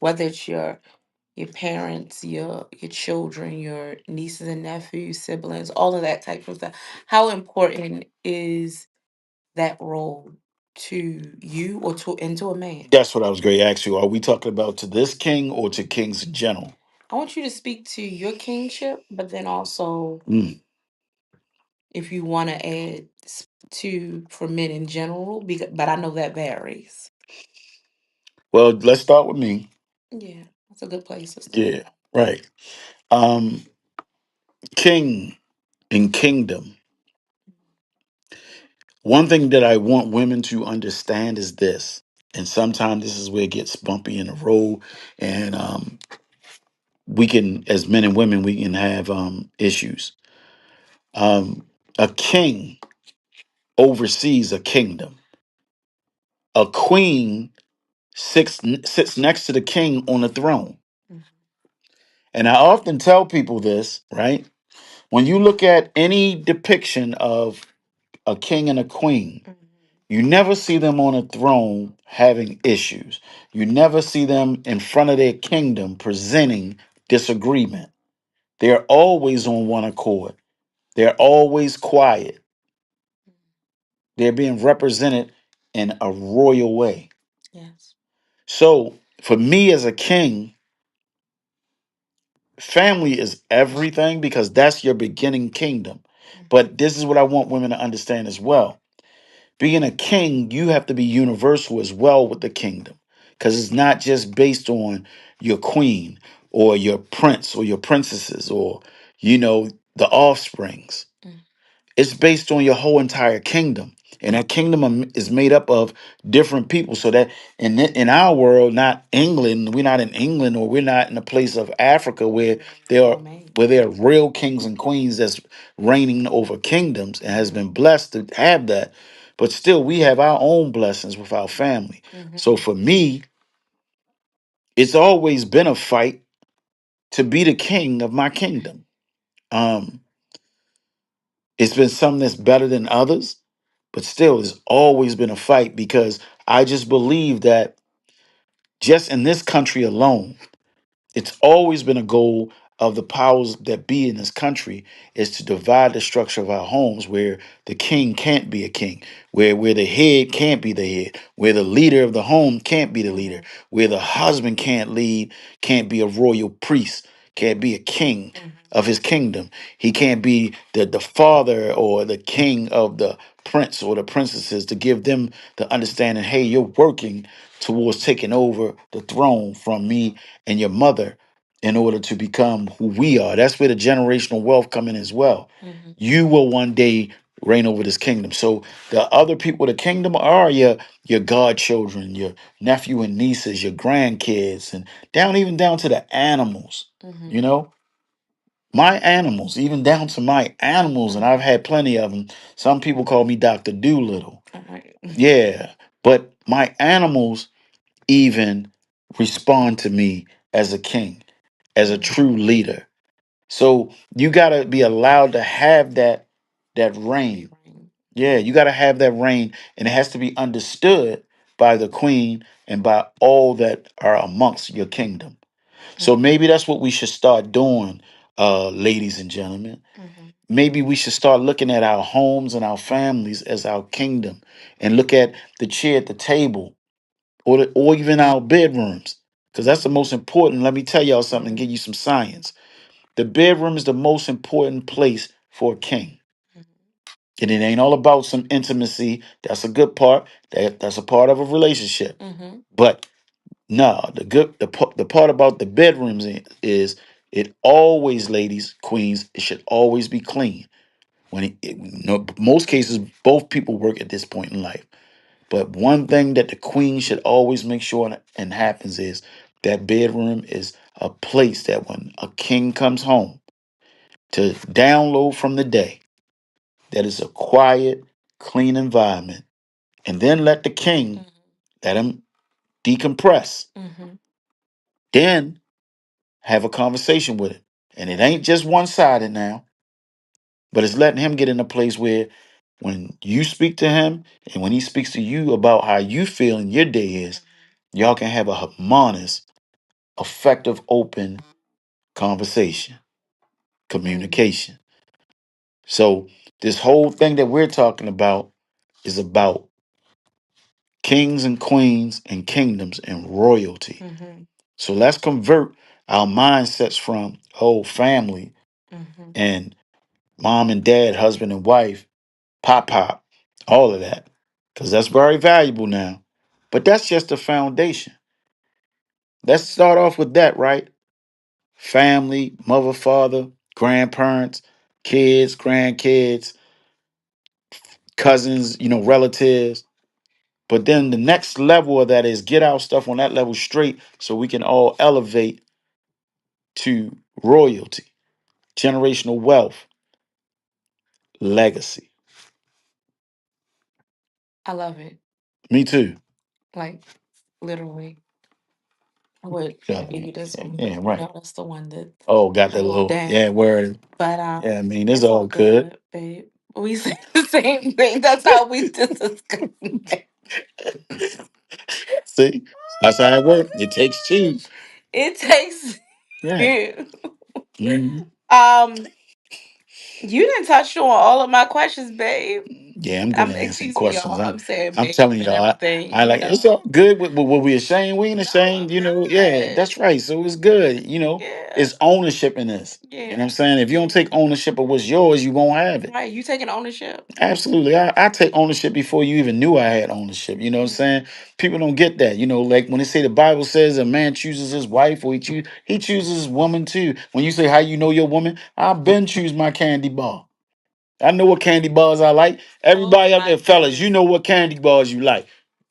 Whether it's your parents, your children, your nieces and nephews, siblings, all of that type of stuff. How important is that role to you or to a man? That's what I was going to ask you. Are we talking about to this king or to kings in general? I want you to speak to your kingship, but then also Mm. if you want to add to for men in general, because, but I know that varies. Well, let's start with me. Yeah, that's a good place to start. Yeah, right. Um, king and kingdom. One thing that I want women to understand is this, and sometimes this is where it gets bumpy in the road, and we can, as men and women, we can have issues. A king oversees a kingdom. A queen sits next to the king on the throne. Mhm. And I often tell people this, right? When you look at any depiction of a king and a queen, Mhm. you never see them on a throne having issues. You never see them in front of their kingdom presenting disagreement. They're always on one accord. They're always quiet. They're being represented in a royal way. Yes. So, for me as a king, family is everything because that's your beginning kingdom. But this is what I want women to understand as well. Being a king, you have to be universal as well with the kingdom because it's not just based on your queen or your prince or your princesses or, the offsprings. Mhm. It's based on your whole entire kingdom. And that kingdom is made up of different people. So that in our world, not England, we're not in England or we're not in a place of Africa where there are Amen. where there are real kings and queens that's reigning over kingdoms and has been blessed to have that. But still, we have our own blessings with our family. So Mhm. for me, it's always been a fight to be the king of my kingdom. Um, it's been something that's better than others, but still, there's always been a fight because I just believe that just in this country alone, it's always been a goal of the powers that be in this country is to divide the structure of our homes where the king can't be a king, where the head can't be the head, where the leader of the home can't be the leader, where the husband can't lead, can't be a royal priest, can't be a king of his kingdom. He can't be the father or the king of the prince or the princesses, to give them the understanding, hey, you're working towards taking over the throne from me and your mother in order to become who we are. That's where the generational wealth come in as well. You will one day reign over this kingdom. So the other people of the kingdom are your godchildren, your nephew and nieces, your grandkids, and even down to the animals. You know, my animals, even down to my animals, and I've had plenty of them. Some people call me Dr. Doolittle. Yeah, but my animals even respond to me as a king, as a true leader. So you gotta be allowed to have that reign. Yeah, you gotta have that reign, and it has to be understood by the queen and by all that are amongst your kingdom. So maybe that's what we should start doing, ladies and gentlemen. Maybe we should start looking at our homes and our families as our kingdom, and look at the chair at the table, or even our bedrooms, because that's the most important. Let me tell y'all something and give you some science. The bedroom is the most important place for a king. And it ain't all about some intimacy. That's a good part. That's a part of a relationship. But no, the part about the bedrooms is it always, ladies, queens, it should always be clean. No, most cases, both people work at this point in life. But one thing that the queen should always make sure and happens is that bedroom is a place that when a king comes home to download from the day, that is a quiet, clean environment, and then let the king let him decompress. Then have a conversation with it. And it ain't just one sided now, but it's letting him get in a place where when you speak to him and when he speaks to you about how you feel in your day is, y'all can have a harmonious, effective, open conversation, communication. So this whole thing that we're talking about is about kings and queens and kingdoms and royalty. So let's convert our mindsets from whole family and mom and dad, husband and wife, pop, all of that, because that's very valuable now. But that's just the foundation. Let's start off with that, right? Family, mother, father, grandparents, kids, grandkids, cousins, relatives. But then the next level of that is get our stuff on that level straight so we can all elevate to royalty, generational wealth, legacy. I love it. Me too. Like literally. I would Yeah, give you this one, yeah, but right. that's the one that Oh, got that go little, down. yeah, word. But Yeah, I mean, it's it's all all good. good, babe. We say the same thing. That's how we just discuss it. See, that's how it works. It takes two. It takes Yeah. you. Mhm. You didn't touch on all of my questions, babe. Yeah, I'm good at answering Excuse me, questions. y'all. I'm saying I'm babe telling and y'all, everything. I like it's all good. What we ashamed, we ain't ashamed. Yeah, Good. that's right. So it's good. Yeah. It's ownership in this. You know what Yeah. I'm saying? If you don't take ownership of what's yours, you won't have it. Right. You taking ownership. Absolutely. I take ownership before you even knew I had ownership. You know what I'm saying? People don't get that. Like when they say the Bible says a man chooses his wife or he chooses his woman too. When you say how you know your woman, I've been choose my candy bar. I know what candy bars I like. Everybody out My there, fellas, you goodness. know what candy bars you like.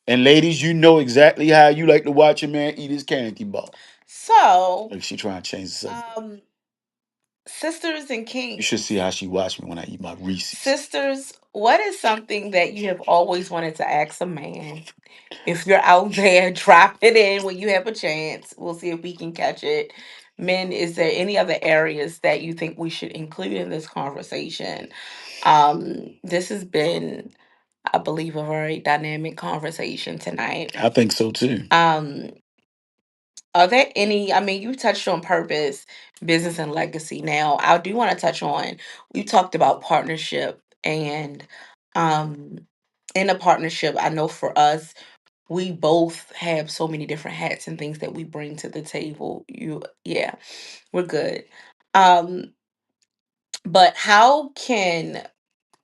And ladies, you know exactly how you like to watch a man eat his candy bar. So, Like she trying to change the subject. um, sisters and You should see kings. how she watch me when I eat my Reese's. Sisters, what is something that you have always wanted to ask a man? If you're out there, drop it in when you have a chance. We'll see if we can catch it. Men, is there any other areas that you think we should include in this conversation? This has been, I believe, a very dynamic conversation tonight. I think so too. Um, Are there any, I mean, you touched on purpose, business, and legacy. Now, I do want to touch on, we talked about partnership and um in a partnership, I know for us, we both have so many different hats and things that we bring to the table. Yeah, we're good. Um, but how can,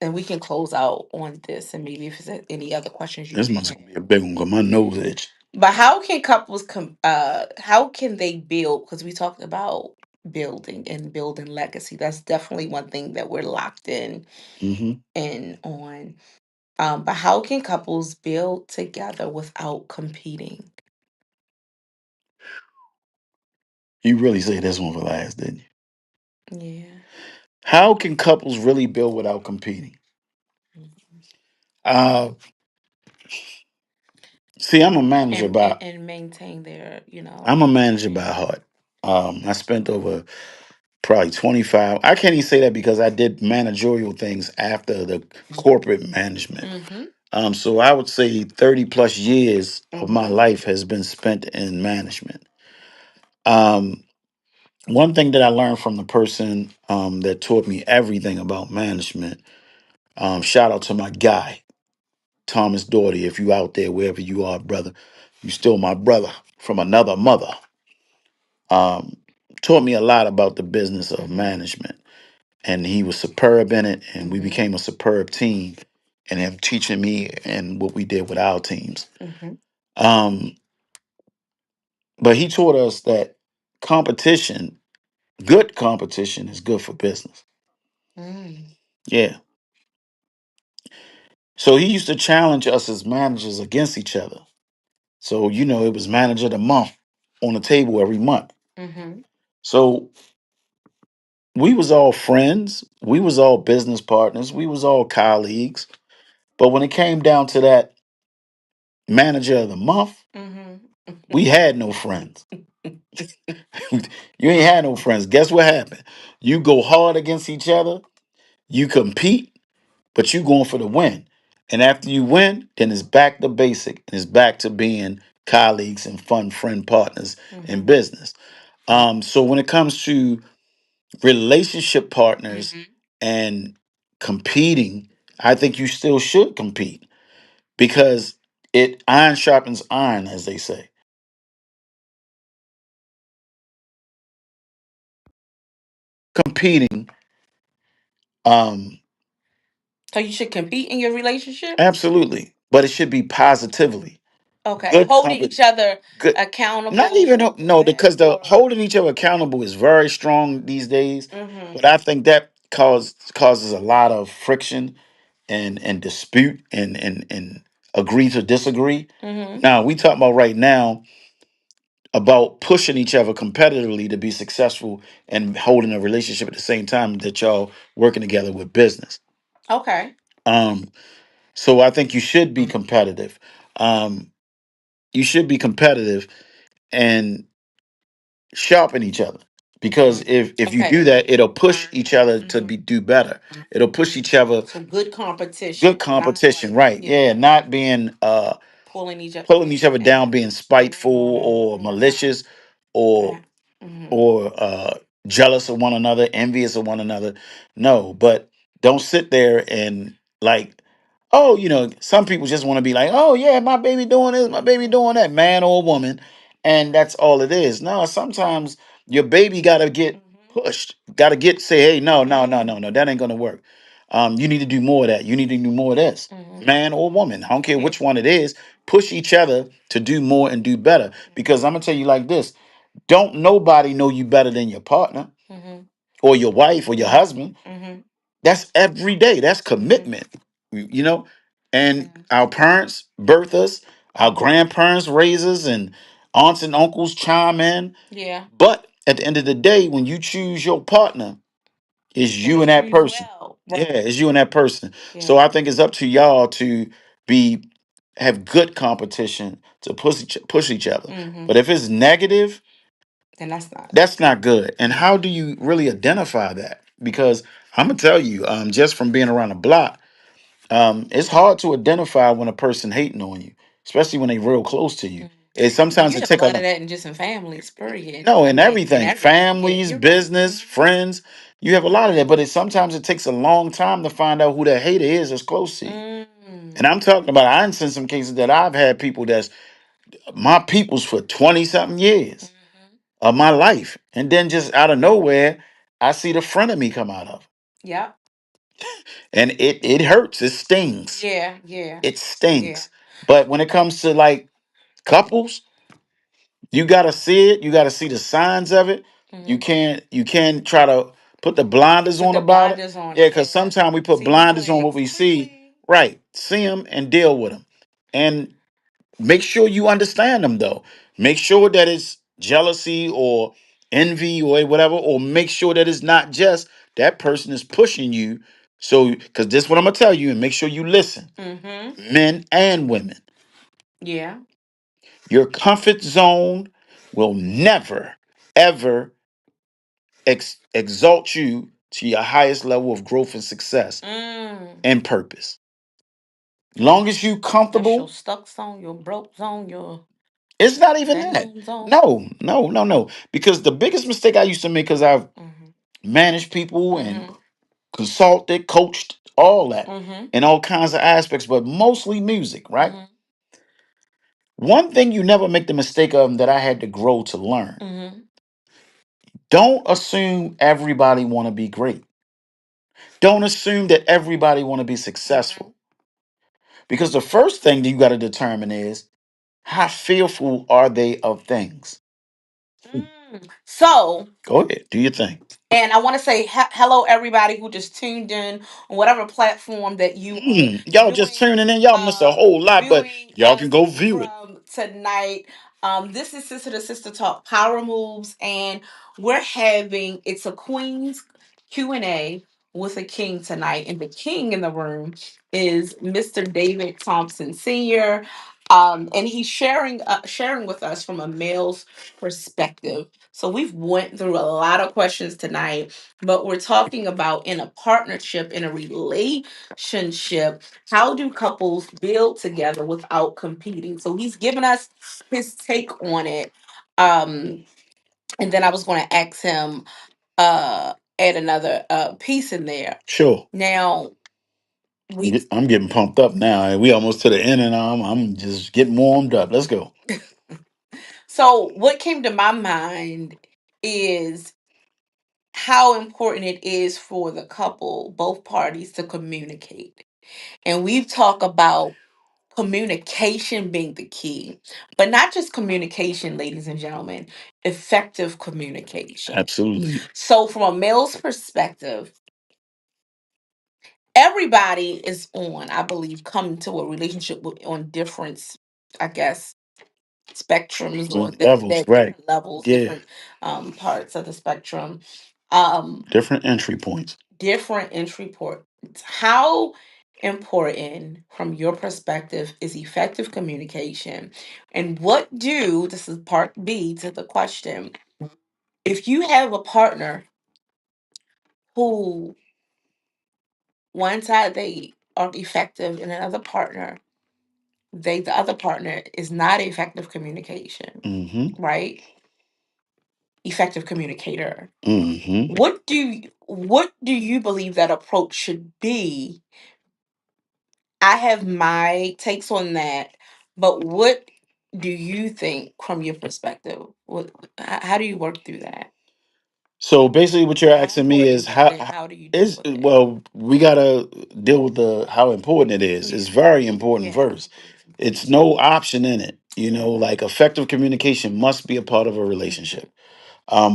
and we can close out on this, and maybe if there's any other questions you This may must have. be a big one because my nose itch. But how can couples how can they build, because we talked about building and building legacy. That's definitely one thing that we're locked Hmm. in on. But how can couples build together without competing? You really say this one for last, didn't you? Yeah. How can couples really build without competing? Mhm. Uh, see, And maintain their, I'm a manager by yeah. heart. I spent over probably 25. I can't even say that because I did managerial things after the corporate management. Mhm. So I would say 30 plus years of my Mhm. life has been spent in management. Um, One thing that I learned from the person that taught me everything about management, shout out to my guy, Thomas Doherty. If you out there, wherever you are, brother, you still my brother from another mother. Um, Taught me a lot about the business of Mhm. management. And he was superb in it, and we Mhm. became a superb team, and him teaching me and what we did with our teams. Mhm. Um, but he taught us that competition, good competition, is good for business. Mm. Yeah. So he used to challenge us as managers against each other. So, it was manager of the month on the table every month. Mhm. So we was all friends, we was all business partners, we was all colleagues. But when it came down to that manager of the month, Mhm. we had no friends. You ain't had no friends. Guess what happened? You go hard against each other, you compete, but you going for the win. And after you win, then it's back to basic. And it's back to being colleagues and fun friend partners in Mhm. business. So when it comes to relationship partners Mhm. and competing, I think you still should compete because it iron sharpens iron, as they say. Competing, um, So you should compete in your relationship? absolutely, but it should be positively. Okay. Good, Holding each other good. Not even accountable. no, because the Or holding each other accountable is very strong these days. mhm. But I think that causes a lot of friction and dispute and agree to disagree. Mhm. Now we talking about right now about pushing each other competitively to be successful and holding a relationship at the same time that y'all working together with business. Okay. Um, so I think you should be competitive. Um, you should be competitive and sharpen each other because if you do Okay. that, it'll push each other to be do better. It'll push each other. So good competition, Good not competition, like, right? Yeah, not being pulling each other. pulling each other down, being spiteful or Mhm. malicious or Yeah. Mhm. or jealous of one another, envious of one another. No, but don't sit there and like, oh, some people just want to be like, oh yeah, my baby doing this, my baby doing that, man or woman, and that's all it is. No, sometimes your baby gotta get Mhm. pushed, gotta get say, hey, no, no, no, Mhm. no, no, that ain't gonna work. You need to do more of that. You need to do more of this. Mhm. Man or woman, I don't care Yeah. which one it is, push each other to do more and do better. Because I'm gonna tell you like this: don't nobody know you better than your partner Mhm. or your wife or your Mhm. husband. Mhm. That's every day. That's Mhm. commitment. You know? And Yeah. our parents birth us, our Mhm. grandparents raise us, and aunts and uncles chime in. Yeah. But at the end of the day, when you choose your partner, it's And you and it's that choose person. well. Yeah, Right. it's you and that person. So Yeah. I think it's up to y'all to be have good competition to push each other. Mhm. But if it's negative, Then that's not. that's not good. And Yeah. how do you really identify that? Because I'm gonna tell you, just from being around the block, it's hard to identify when a person hating on you, especially when they real close to you. Sometimes You it have a take lot of a that in just in families, period. no I in mean, in everything, everything. Yeah, families, you're right. business, friends. You have a lot of that, but sometimes it takes a long time to find out who that hater is that's close to you. And Mm. I'm talking about, I've seen some cases that I've had people that's my peoples for 20 something years Hmm. of my life. And then just out of nowhere, I see the front of me come out of. Yep. And it hurts. It stings. Yeah, yeah, It yeah. stinks. But when it comes to like couples, you gotta see it. You gotta see the signs of it. Hmm. You can't try to put the blinders Put on the about it. blinders on Yeah, it. because Yeah. sometimes we put See the blinders on what twigs. we Twig, see. twig. Right. See them and deal with them. And make sure you understand them though. Make sure that it's jealousy or envy or whatever, or make sure that it's not just that person is pushing you. So, because this is what I'm gonna tell you, and make sure you listen, Mm-hmm. men and women. Yeah. Your comfort zone will never, ever exalt you to your highest level of growth and success Mm. and purpose. Long as you That's your comfortable, stuck zone, your broke zone, your it's not even dead that. end zone. No, no, no, no. Because the biggest mistake I used to make, because I've Mm-hmm. managed people and Mm-hmm. consulted, coached, all that Mm-hmm. in all kinds of aspects, but mostly music, right? Mm-hmm. One thing you never make the mistake of that I had to grow to learn. Mm-hmm. Don't assume everybody want to be great. Don't assume that everybody want to be Mm-hmm. successful. Because the first thing that you got to determine is how fearful are they of things. Mm. So, Go ahead, do your thing. and I want to say hello, everybody who just tuned in on whatever platform that you are Y'all just viewing, tuning in. Y'all missed a whole lot, but viewing y'all can us go view it. from tonight. This is Sister to Sister Talk Power Moves, and we're having it's a Queen's Q&A with a king tonight, and the king in the room is Mr. David Thompson Sr. And he's sharing with us from a male's perspective. So we've went through a lot of questions tonight, but we're talking about in a partnership, in a relationship, how do couples build together without competing? So he's given us his take on it. Um, and then I was going to ask him add another piece in there. Sure. Now we I'm getting pumped up now. And we almost to the end, and I'm just getting warmed up. Let's go. so what came to my mind is how important it is for the couple, both parties, to communicate. And we've talked about communication being the key, but not just communication, ladies and gentlemen, effective communication. Absolutely. So, from a male's perspective, everybody is on, I believe, coming to a relationship on different, I guess, spectrums or Levels, they're right. different levels, Yeah. different parts of the spectrum. Um, Different entry points. different entry points. How important, from your perspective, is effective communication? And what do, this is part B to the question, if you have a partner who one side they are effective and another partner, the other partner is not effective communication, Mm-hmm. right? Effective communicator. Mm-hmm. What do you believe that approach should be? I have my takes on that, but what do you think from your perspective? How do you work through that? So basically, what you're How asking me important is is it, and how how do you deal is with it? well, we gotta deal with the how important it is. It's Yeah, very important yeah, first. I believe it's It's important. no option in it. Yeah. Like effective communication must be a part of a Mhm. relationship.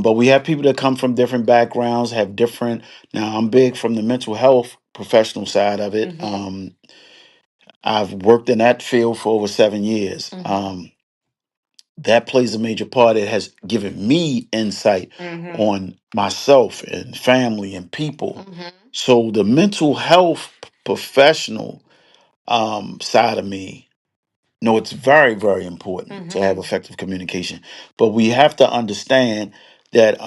But we have people that come from different backgrounds, have different. Now, I'm big from the mental health professional side of it. Mhm. I've worked in that field for over 7 years. Mhm. That plays a major part. It has given me insight Mhm. on myself and family and people. Mhm. So the mental health professional side of me, no, it's very, very important to have Mhm. effective communication. But we have to understand that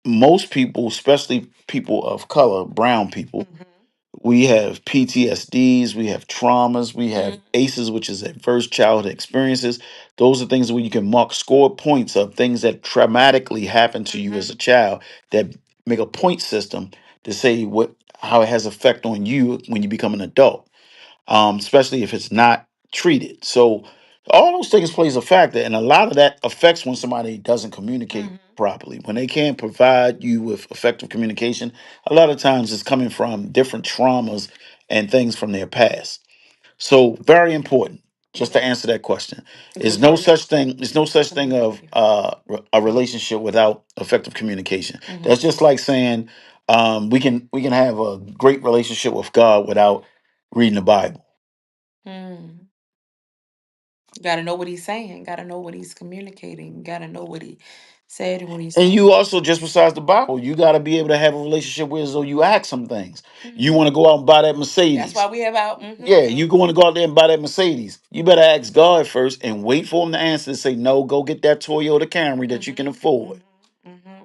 most people, especially people of color, brown people, Mhm. We have PTSDs, we have traumas, we have ACEs, which is adverse childhood experiences. Those are things where you can mark score points of things that traumatically happened to you as a child that make a point system to say what how it has effect on you when you become an adult, especially if it's not treated. So all those things plays a factor, and a lot of that affects when somebody doesn't communicate properly. When they can't provide you with effective communication, a lot of times it's coming from different traumas and things from their past. So very important. Just to answer that question, is no such thing. There's no such thing of a relationship without effective communication. That's just like saying we can have a great relationship with God without reading the Bible. Mm. Got to know what he's saying. Got to know what he's communicating. Got to know what he said and what he's And saying. you also, just besides the Bible, you got to be able to have a relationship with, so you ask some things. You Mhm. want to go out and buy that That's why Mercedes. we have our. Yeah, you going to go out there and buy that Mercedes. You better ask God first and wait for him to answer to say, no, go get that Toyota Camry that you can afford.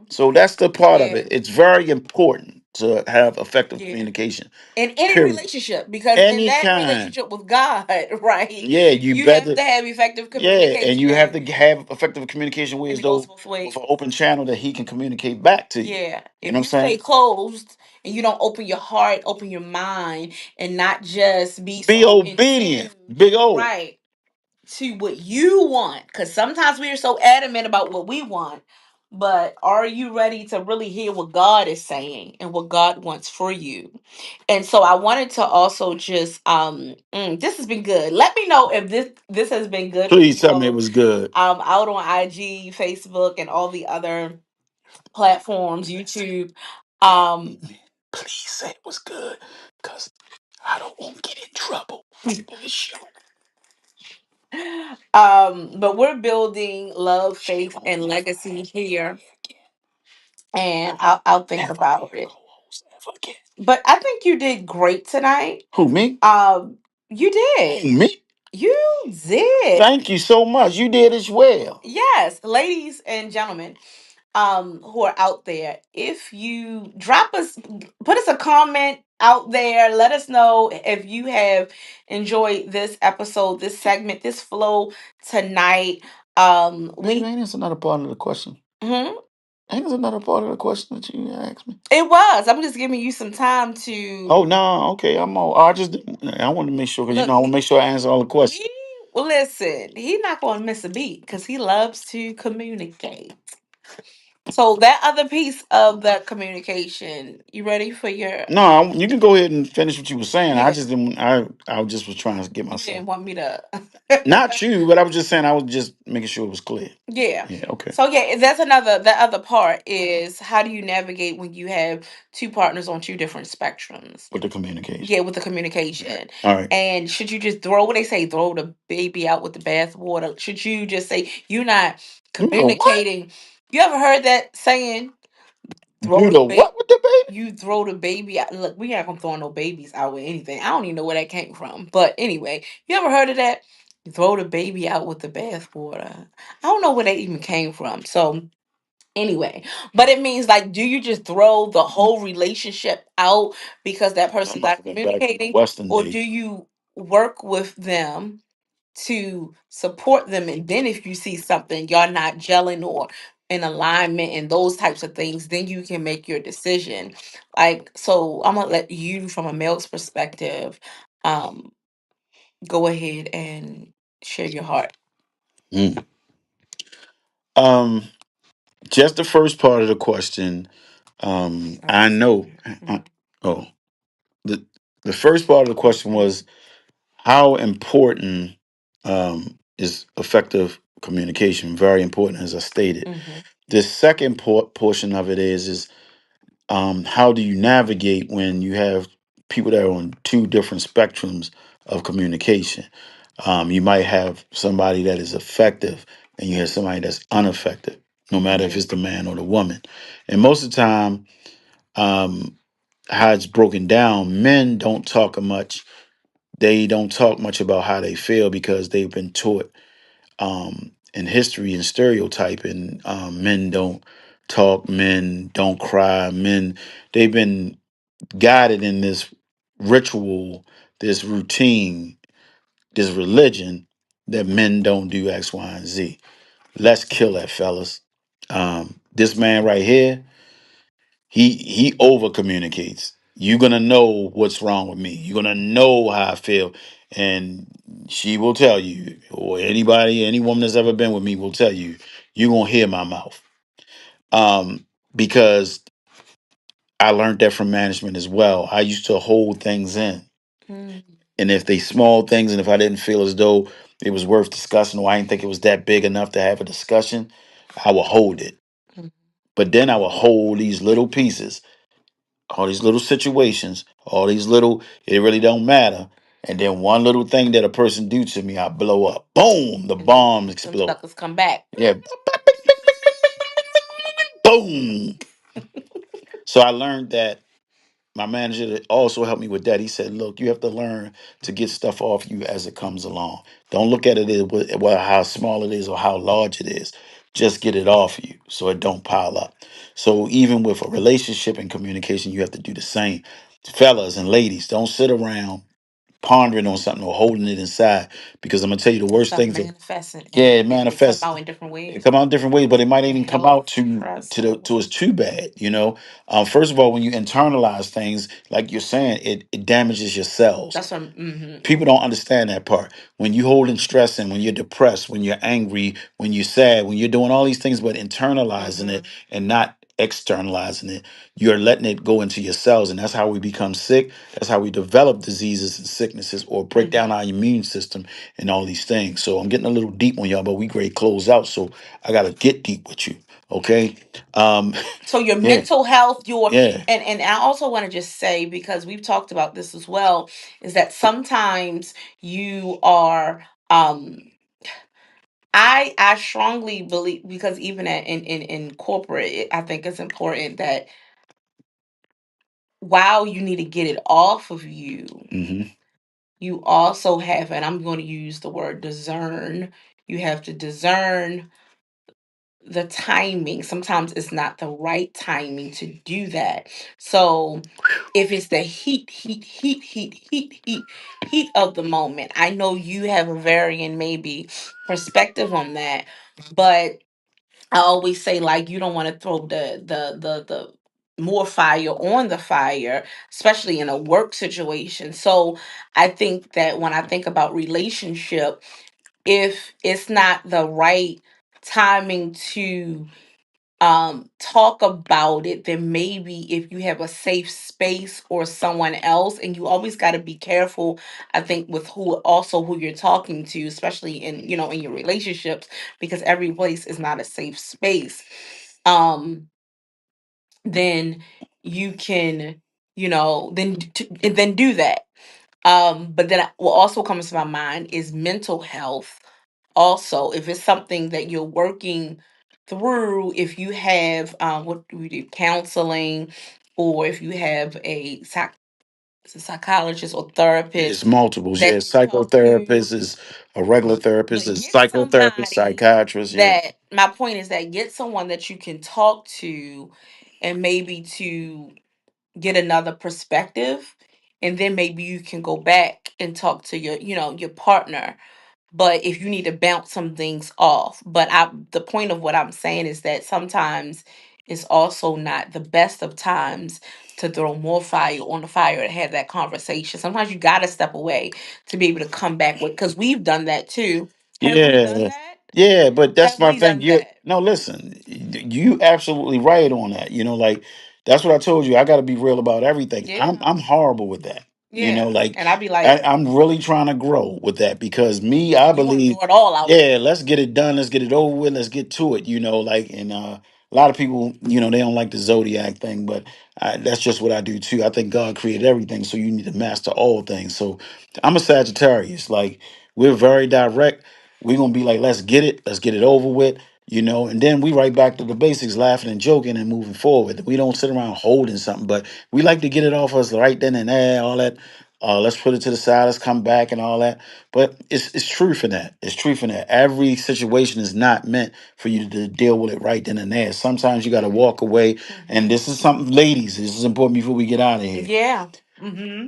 So that's the part of Yeah, it. It's very important to have effective yeah. communication, In any period. relationship, because in Any that kind. relationship with God, right, Yeah, you you have better. to have effective Yeah, and you have communication, to have effective communication with and as it goes though both ways. with an open channel that he can communicate back to you. Yeah, You if know what I'm you stay saying? closed and you don't open your heart, open your mind, and not just be Be so in obedient. tune, Big O. right, to what you want, because sometimes we are so adamant about what we want, but are you ready to really hear what God is saying and what God wants for you? And so I wanted to also just this has been good. Let me know if this has been good for Please you tell me it all, was good. out on IG, Facebook, and all the other platforms, YouTube. Please say it was good, because I don't want to get in trouble on this show. But we're building love, She faith, won't and never legacy ask me here, again. and I'll think Never be about a it. co-host ever again. But I think you did great tonight. Who, me? You Who, did. me? You did. Thank you so much. You did as well. Yes, ladies and gentlemen, who are out there, if you put us a comment out there, let us know if you have enjoyed this episode, this segment, this flow tonight. Baby, We ain't this another part of the question? Mhm. Ain't this another part of the question that you asked me? It was. I'm just giving you some time Oh to no, okay. I'm all. I just. I want to make sure, because look. I want to make sure I answer all the questions. He Well, listen. He's not going to miss a beat because he loves to communicate. So that other piece of the communication, you ready for your? No, you can go ahead and finish what you were saying. I Yeah, just didn't. I just was trying to get you myself. didn't want me to. Not you, but I was just saying. I was just making sure it was clear. Yeah. Yeah. Okay. So yeah, that's another. The other part is how do you navigate when you have two partners on two different spectrums? With the communication. Yeah, with the communication. All right. And should you just throw what they say, throw the baby out with the bathwater? Should you just say you're not You know what? communicating? You ever heard that saying? Throw Do the the baby. what with the baby? You throw the baby out. Look, we not gonna throw no babies out with anything. I don't even know where that came from. But anyway, you ever heard of that? You throw the baby out with the bathwater. I don't know where that even came from. So anyway, but it means like, do you just throw the whole relationship out because that I person's must not have been back in my communicating, Western or do days. you work with them to support them, and then if you see something y'all not gelling or in alignment and those types of things, then you can make your decision. Like, so I'm gonna let you, from a male's perspective, um go ahead and share your heart. Mm. Um, just the first part of the question. Oh, I I'm know. sorry. Mhm. Oh, the the first part of the question Mhm. was how important is effective communication. Very important, as I stated. Mhm. The second portion of it is how do you navigate when you have people that are on two different spectrums of communication? You might have somebody that is effective, and you have somebody that's ineffective, no matter if Mhm. it's the man or the woman. And most of the time, um, how it's broken down, men don't talk much. They don't talk much about how they feel because they've been taught in history and stereotype, and men don't talk, men don't cry, men, they've been guided in this ritual, this routine, this religion that men don't do X, Y, and Z. Let's kill that, fellas. This man right here, he over communicates. You're gonna know what's wrong with me. You're gonna know how I feel, and she will tell you, or anybody, any woman that's ever been with me will tell you, you're gonna hear my mouth. Because I learned that from management as well. I used to hold things in. Mm, And if they small things, and if I didn't feel as though it was worth discussing, or I didn't think it was that big enough to have a discussion, I would hold it. mm, But then I would hold these little pieces, all these little situations, all these little, it really don't matter. And then one little thing that a person do to me, I blow up. Boom, the and bomb them explode. suckers come back. Yeah, boom. So I learned that my manager that also helped me with that. He said, "Look, you have to learn to get stuff off you as it comes along. Don't look at it as well how small it is or how large it is. Just get it off you so it don't pile up." So even with a relationship and communication, you have to do the same. Fellas and ladies, don't sit around pondering on something or holding it inside, because I'm gonna tell you the worst Stuff things. manifesting, Yeah, it and it come manifests. out in different It ways. come out different ways, but it might even come Health, out to stress. to us too bad. First of all, when you internalize things, like you're saying, it damages your cells. That's what. Mm-hmm, People hmm. don't understand that part. When you holding stress in, when you're depressed, when you're angry, when you're sad, when you're doing all these things, but internalizing Hmm. it and not externalizing it, you're letting it go into your cells, and that's how we become sick. That's how we develop diseases and sicknesses, or break Hmm. down our immune system and all these things. So I'm getting a little deep on y'all, but we great close out. So I gotta get deep with you, okay? Um, So your yeah, mental health, your yeah. and I also want to just say, because we've talked about this as well, is that sometimes you are I strongly believe, because even in corporate, I think it's important that while you need to get it off of you, Hmm. you also have, and I'm going to use the word discern, you have to discern the timing. Sometimes it's not the right timing to do that. So if it's the heat of the moment, I know you have a varying maybe perspective on that, but I always say, like, you don't want to throw the more fire on the fire, especially in a work situation. So I think that when I think about relationship, if it's not the right timing to talk about it, then maybe if you have a safe space or someone else, and you always got to be careful, I think, with who you're talking to, especially in, in your relationships, because every place is not a safe space. um then you can, then do that. But then what also comes to my mind is mental health. Also, if it's something that you're working through, if you have, what do we do, counseling, or if you have a psychologist or It's therapist multiples. Yeah, that you talk to, psychotherapist is a regular therapist, but is get psychotherapist, somebody psychiatrist. Yeah. that, my point is that get someone that you can talk to, and maybe to get another perspective, and then maybe you can go back and talk to your partner. But if you need to bounce some things off, the point of what I'm saying is that sometimes it's also not the best of times to throw more fire on the fire and have that conversation. Sometimes you got to step away to be able to come back with, because we've done that too. Have we done Yeah, that? yeah, but that's Have my we thing. done You that? no, listen, you absolutely right on that. Like that's what I told you. I got to be real about everything. I'm Yeah. I'm horrible with that. Yeah. Like And I'd be like, I'm really trying to grow with that, because me, I you want to believe, throw it all out there. yeah, let's get it done, let's get it over with, let's get to it. And a lot of people, they don't like the zodiac thing, but that's just what I do too. I think God created everything, so you need to master all things. So I'm a Sagittarius. Like, we're very direct. We're gonna be like, let's get it over with, and then we right back to the basics, laughing and joking and moving forward. We don't sit around holding something, but we like to get it off us right then and there, all that. Let's put it to the side, let's come back and all that. But it's truth in that. It's truth in that. Every situation is not meant for you to deal with it right then and there. Sometimes you got to walk away. And Hmm. this is something, ladies, this is important before we get out of here. Yeah. Hmm.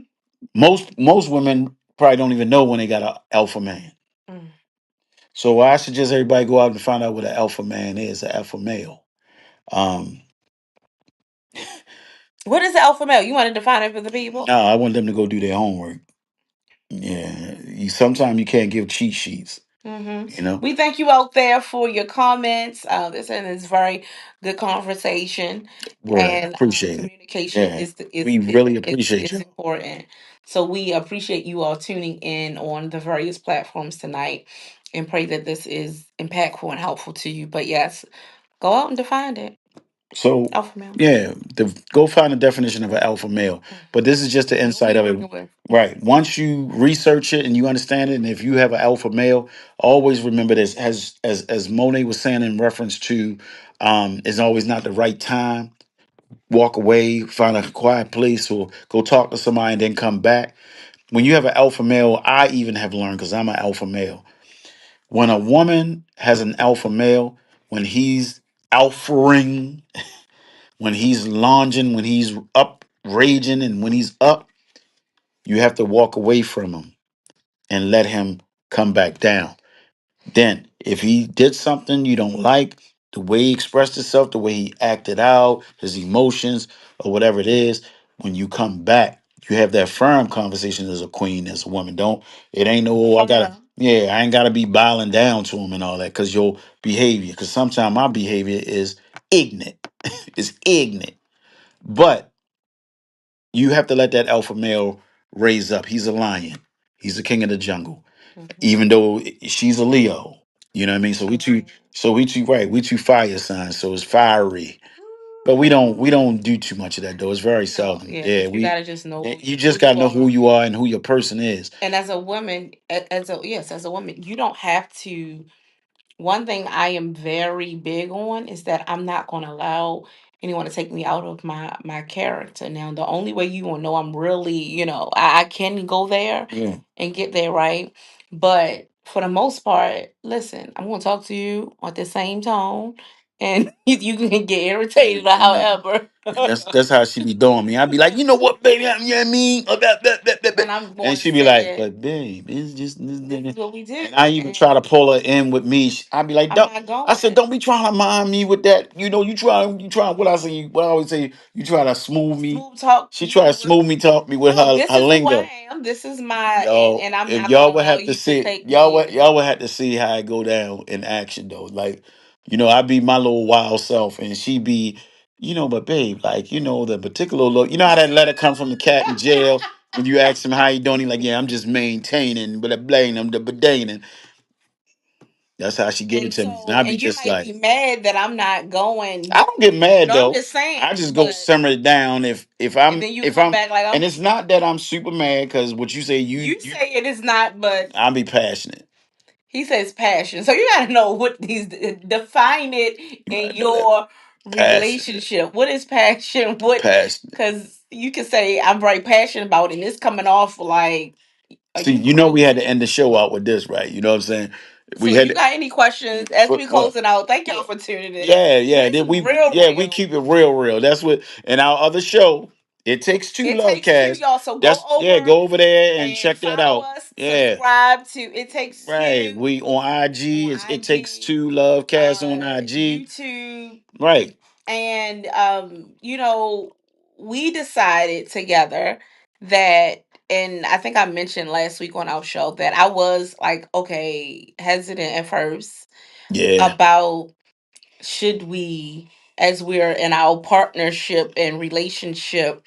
Most women probably don't even know when they got an alpha man. Mm. So I suggest everybody go out and find out what an alpha man is, an alpha male. Um, What is the alpha male? You want to define it for the people? no, I want them to go do their homework. Yeah, sometimes you can't give cheat sheets. Hmm. You know, We thank you out there for your comments. This is very good conversation, word and appreciate it. communication Yeah, is is we is really is, appreciate is you. important. So we appreciate you all tuning in on the various platforms tonight, and pray that this is impactful and helpful to you. But yes, go out and define it, So alpha male. yeah, go find the definition of an alpha male. Mm. But this is just the Know who insight you're of it. working with. Right. Once you research it and you understand it, and if you have an alpha male, always remember this. As Monet was saying in reference to, it's always not the right time. Walk away, find a quiet place, or go talk to somebody, and then come back. When you have an alpha male, I even have learned because I'm an alpha male. When a woman has an alpha male, when he's alphaing, when he's lunging, when he's up raging, and when he's up, you have to walk away from him and let him come back down. Then, if he did something you don't like, the way he expressed himself, the way he acted out, his emotions, or whatever it is, when you come back, you have that firm conversation as a queen, as a woman. Don't, it ain't no, oh, I gotta, Firm. yeah, I ain't gotta be bowing down to him and all that, because your behavior, because sometimes my behavior is ignorant. It's ignorant. But you have to let that alpha male raise up. He's a lion. He's the king of the jungle. Hmm. Even though she's a Leo. You know what I mean? So we two right, we two fire signs, so it's fiery. But we don't do too much of that though. It's very No, seldom. yeah, Yeah, but you we gotta just know you who just you gotta know who are. you are and who your person is. And as a woman, as a yes, as a woman, you don't have to. One thing I am very big on is that I'm not going to allow anyone to take me out of my character. Now, the only way you will know I'm really, I can go there Yeah. and get there, right? But for the most part, listen, I'm going to talk to you at the same tone, and you can get irritated or And however. and that's how she be doing me. I'd be like, you know what, baby, you know what I mean? And I'm And going to she'd be say like, it. but babe, it's just this, This this. is what we do, And I even try to and pull her in with me. I'd be like, I'm don't. not I said, going. don't be trying to mind me with that. You know, you try. What I always say, you try to smooth me. Smooth talk She try me to with smooth me, talk me with no, her this is who lingo. I am. This is my Yo, and I'm if not y'all gonna would allow have to you to see, take me. y'all would have to see how it go down in action though. Like, I be my little wild self, and she be, but babe, like, the particular look. You know how that letter come from the cat in jail when you ask him how he doing, he like, yeah, I'm just maintaining, but I blame him, the bedaining. That's how she give it And to me, and I be and you just might like, be mad that I'm not going I with don't get you. mad No, I'm though. just saying. I just go But simmer it down if and I'm then you if come I'm, back like and I'm. it's not that I'm super mad because what you say, You say it is not, but I'll be passionate. he says passion. So you gotta know what these define it You in gotta know that. your Passionate. relationship. What is passion? What? Passionate. Because you can say I'm very passionate about it, and it's coming off like, are See, you we had to really? end the show out with this, right? You know what I'm saying? So We if had you to, got any questions as for, we well, closing out, thank yeah, y'all for tuning in. yeah, But yeah. this Then is real, we real. keep it real, real. That's what in our other show. It takes two It takes two, Lovecast. y'all. So go That's yeah. over Go over there and and check that follow out. us. Yeah, Subscribe to It Takes right. Two We on IG. on It takes IG, two Lovecast on IG. YouTube, Right. and we decided together that, and I think I mentioned last week on our show that I was like, okay, hesitant at first Yeah. about should we, as we're in our partnership and relationship,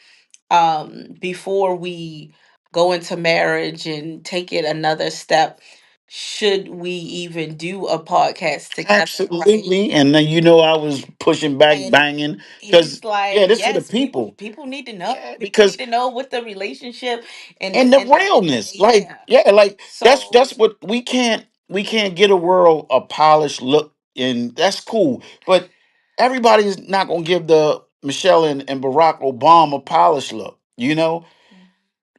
before we go into marriage and take it another step, should we even do a podcast together, right? Absolutely. And then I was pushing back, And banging because he's yeah, like, this for the yes, people people. people need to know. Yeah, People need because to know what the relationship and and the realness, like yeah. yeah, like that's So what we can't get a world a polished look, and that's cool. But everybody's not gonna give the Michelle and Barack Obama polished look.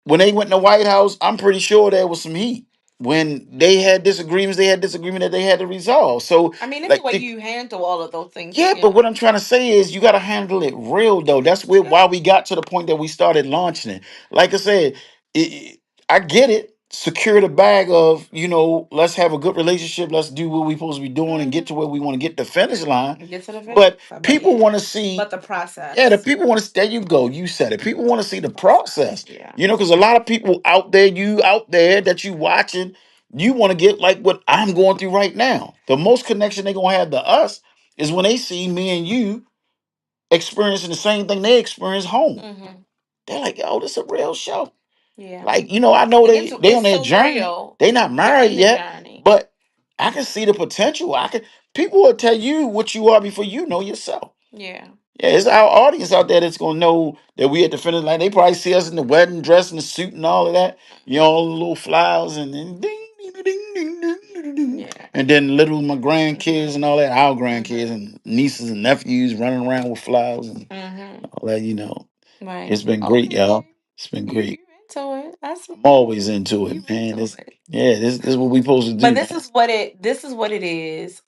When they went in the White House, I'm pretty sure there was some heat. When they had disagreements, they had disagreement that they had to resolve. So I mean, it's the like way you handle all of those things, yeah, but what I'm trying to say is you got to handle it real though. That's why we got to the point that we started launching it. Like I said, it, I get it. Secure the bag of, let's have a good relationship. Let's do what we're supposed to be doing and get to where we want to get, the finish line. Get to the finish But line, but people yeah, want to see, but the yeah, the process. people want to, there you go. You said it. People want to see the process, Yeah. because a lot of people out there, that you watching, you want to get like what I'm going through right now. The most connection they're going to have to us is when they see me and you experiencing the same thing they experience home. Hmm. They're like, oh, this is a real show. Yeah. Like, I know And it's they on it's their so journey. real. They not They're married in the yet, journey. but I can see the potential. People will tell you what you are before you know yourself. Yeah. Yeah, it's our audience out there that's gonna know that we at the finish line. They probably see us in the wedding dress and the suit and all of that. All the little flowers and then ding ding ding ding ding ding ding. Yeah. And then little my grandkids and all that, our grandkids Hmm. and nieces and nephews running around with flowers and Hmm. all that. Right. It's been great, Okay. y'all. It's been You great. into it. I see. I'm always into You it, man. into This, it. yeah, this is what we supposed to But do, this man. is what it is.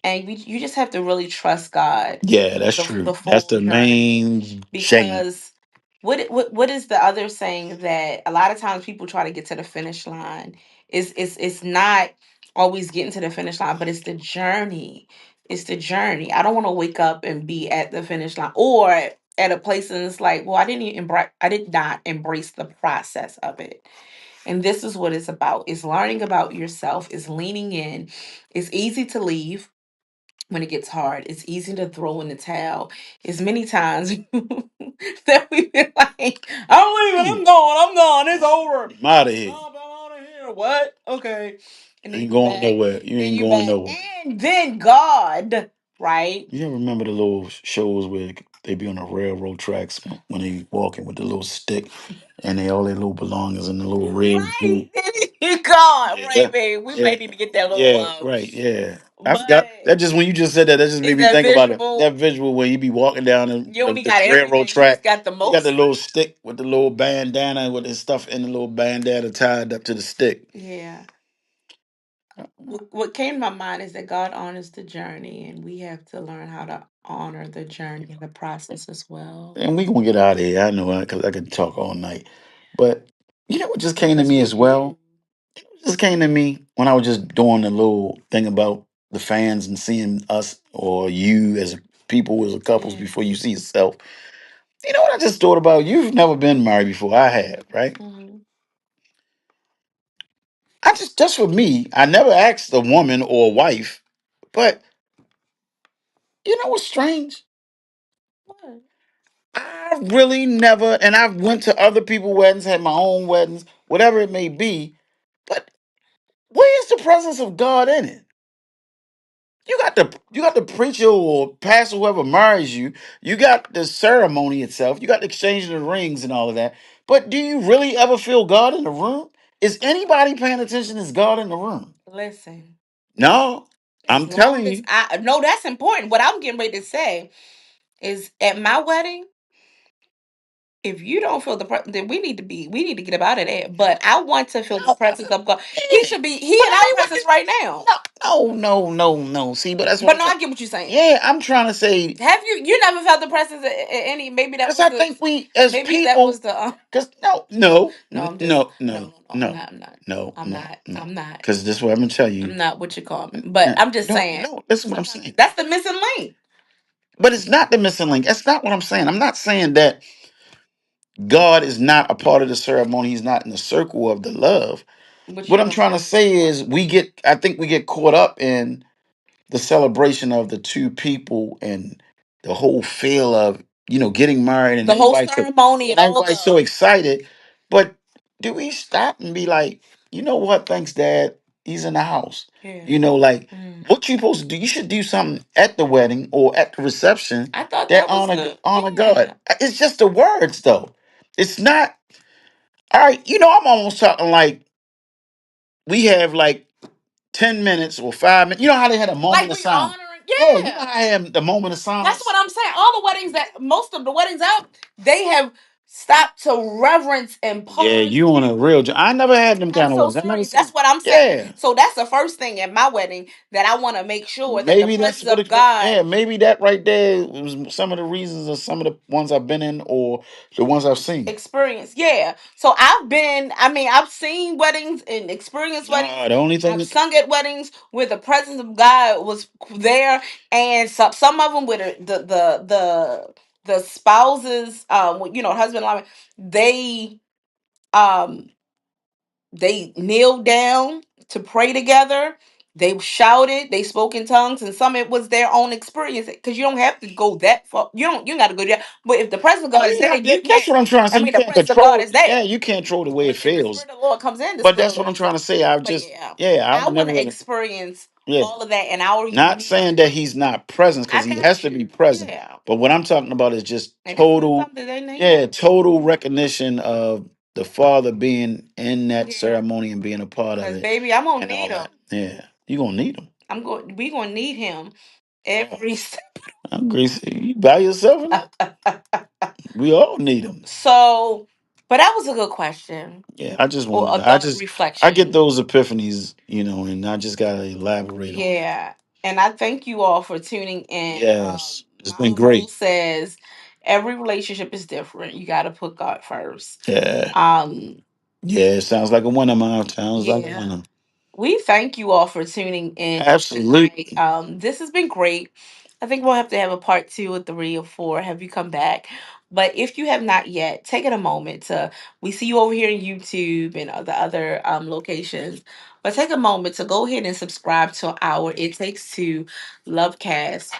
And you just have to really trust God Yeah, with that's true. the That's full the journey, main shame. because what is the other saying that a lot of times people try to get to the finish line is it's not always getting to the finish line, but it's the journey. It's the journey. I don't want to wake up and be at the finish line or at a place and it's like, well, I did not embrace the process of it. And this is what it's about. It's learning about yourself, it's leaning in. It's easy to leave when it gets hard. It's easy to throw in the towel. It's many times that we've been like, I'm leaving, I'm going, it's over. I'm out of here. Oh, I'm out of here. What? Okay. And then Ain't you going back. nowhere. You Then ain't you going back. nowhere. And then God, right? You ever remember the little shows where they be on the railroad tracks when they walking with the little stick and they all their little belongings in the little red Right. boot? God, Yeah, right, babe. We yeah, may need to get that little yeah, right, yeah. I but forgot that. Just when you just said that, that just made it's me that think about it. visual. That visual where you be walking down You only the got railroad everything. You just track. got the You got the most. little stick with the little bandana with his stuff in the little bandana tied up to the stick. Yeah. What came to my mind is that God honors the journey, and we have to learn how to honor the journey and the process as well. And we gonna get out of here. I know because I could talk all night. But you know what just came to Because me we as well? can. It just came to me when I was just doing a little thing about the fans and seeing us or you as people as a couples Yeah. before you see yourself. You know what I just thought about? You've never been married before. I have, right? Hmm. I just for me, I never asked a woman or a wife, but you know what's strange? What? I really never, and I've went to other people's weddings, had my own weddings, whatever it may be. But where's the presence of God in it? You got the preacher or pastor, whoever marries you. You got the ceremony itself. You got the exchanging of the rings and all of that. But do you really ever feel God in the room? Is anybody paying attention? Is God in the room? Listen, No, as I'm long telling as you. I no, that's important. What I'm getting ready to say is at my wedding, if you don't feel then we need to get up out of there. But I want to feel the No, presence of God. He yeah. should be But he in I our mean, presence right now. no. See, but that's what But I'm no, I saying. get what you're saying. Yeah, I'm trying to say Have you never felt the presence of any? Maybe that because was I the think we as maybe that was people, the. because no, no, No, I'm just no, no, no. I'm no, not. I'm not. no, I'm no, not. no. I'm not. Because this is what I'm gonna tell you. I'm not what you call me. But I'm just No, saying. no, listen what I'm Sometimes saying. that's the missing link. But it's not the missing link. That's not what I'm saying. I'm not saying that God is not a part of the ceremony. He's not in the circle of the love. What you What I'm gonna trying to say? say is I think we get caught up in the celebration of the two people and the whole feel of getting married and The whole everybody so ceremony and all everybody's so the excited. But do we stop and be like, you know what? Thanks, Dad. He's in the house. yeah. Like Mm. what you supposed to do? You should do something at the wedding or at the reception I thought that that was honor the honor God. yeah. It's just the words though. It's not all right. I'm almost talking like we have like 10 minutes or 5 minutes. You know how they had a moment Like of we silence. honoring. Yeah, you know Yeah. how I have the moment of That's what silence. I'm saying. All the weddings that most of the weddings out, they have stop to reverence and Yeah, pause. you on a real. I never had them I'm kind of so weddings. I never serious. That's seen. what I'm saying. Yeah, So that's the first thing at my wedding that I want to make sure that the maybe that's presence what of it. God Yeah, maybe that right there was some of the reasons of some of the ones I've been in or the ones I've seen. experience. Yeah. So I've been, I mean, I've seen weddings and experienced weddings. Nah, the only I've thing. sung at weddings where the presence of God was there, and some of them with the spouses, husband and wife, they um they kneeled down to pray together. They shouted, they spoke in tongues, and some it was their own experience. Because you don't have to go that far. You got to go there. But if the presence of God is there, you That's can't. what I'm trying to I say. You mean, the can't presence of God control. is Yeah, there. you can't control the way it But if the feels. spirit of the Lord comes in, the But spirit of that's the what I'm Lord trying comes to in. say. I've But just, yeah, yeah, I've I want never to really, experience yeah. all of that in our Not unique. saying that he's not present I because he has got to be you. present. Yeah, But what I'm talking about is just and that's not total, something they need. yeah, total recognition of the father being in that Yeah, ceremony and being a part of because it baby, I'm gonna and all need him. that. Yeah, you gonna need him. I'm going. We gonna need him Yeah. every. I'm greasy. You by yourself in that? We all need him. So, but that was a good question Yeah, I just or wanted. a I thought just, I get reflection. those epiphanies, and I just gotta elaborate on it. Yeah. And I thank you all for tuning in. Yes, it's been Mama Mo great. says every relationship is different. You got to put God first. Yeah, Um, yeah. It sounds like a winner, man. Sounds like a yeah. winner. We thank you all for tuning in tonight. Absolutely. This has been great. I think we'll have to have a part two or three or four. Have you come back? But if you have not yet, take it a moment to. We see you over here in YouTube and the other locations. But take a moment to go ahead and subscribe to our It Takes Two Lovecast,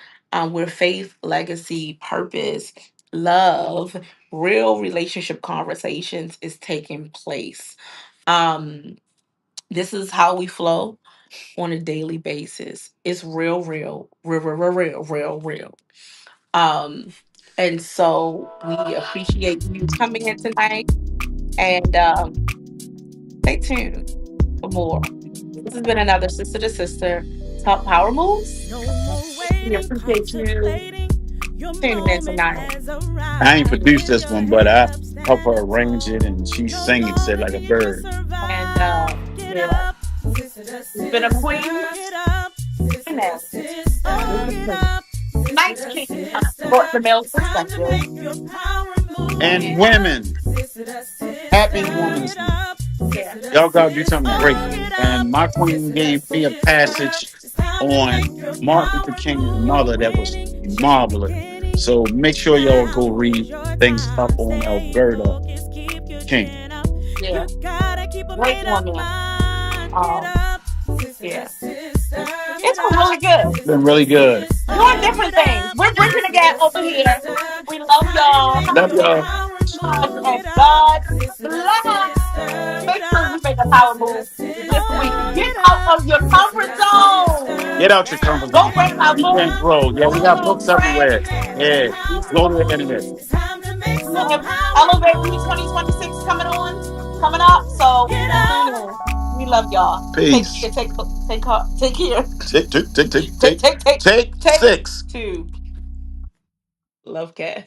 where faith, legacy, purpose, love, real relationship conversations is taking place. Um, this is how we flow on a daily basis. It's real. Um, and so we appreciate you coming in tonight, and stay tuned for more. This has been another Sister to Sister Talk Power Moves. No more We waiting, appreciate you contemplating. Your tuning in moment tonight, has I ain't arrived. produced Lift this your one, but head I up, help stand her up arrange it, tall. and she No sing it, said longer like a can you just bird. and survive. Get yeah, up, sister to it's been a sister. queen Get up, and sister to sister. this is Get the up, sister Night's to King brought the sister. male It's time to perspective. make your power move. And Get up, women, sister to happy sister. Women's Get Month. up, Yeah. sister to Y'all gotta do something great. sister. Get up, And my queen sister to gave me a sister. passage It's time to make on your Martin Luther power King's move. You're mother that was winning, just marvelous. beginning. So make sure y'all go Now is read your things up time. on Stay Alberta focused, keep your King. chin up. Yeah, You gotta keep a great made up woman. mind. Get Um, up, sister to yeah, sister. it's Get been really up, good. It's been sister to really good. Doing sister. different Get things. up, We're bridging the sister gap to over here. sister. We It's love time to y'all. make Love your y'all. power move. And Get up, God sister to sister. bless. Get Make sure up, you make a power sister to move sister. this week. Get Get out up, of your sister comfort to zone. Get sister. out your It's time comfort to Go zone. grab make my your You book. can't power grow. Yeah, we Go got go books move. grab everywhere. Make your Yeah, power go to the move. internet. It's time to make We some have power Elevate Me move. 2026 coming on, coming up. So Get tune up. in. We love y'all. Take Peace. care. Take care. Take, take, take, take, Take take, take take take take six. two. Love cat.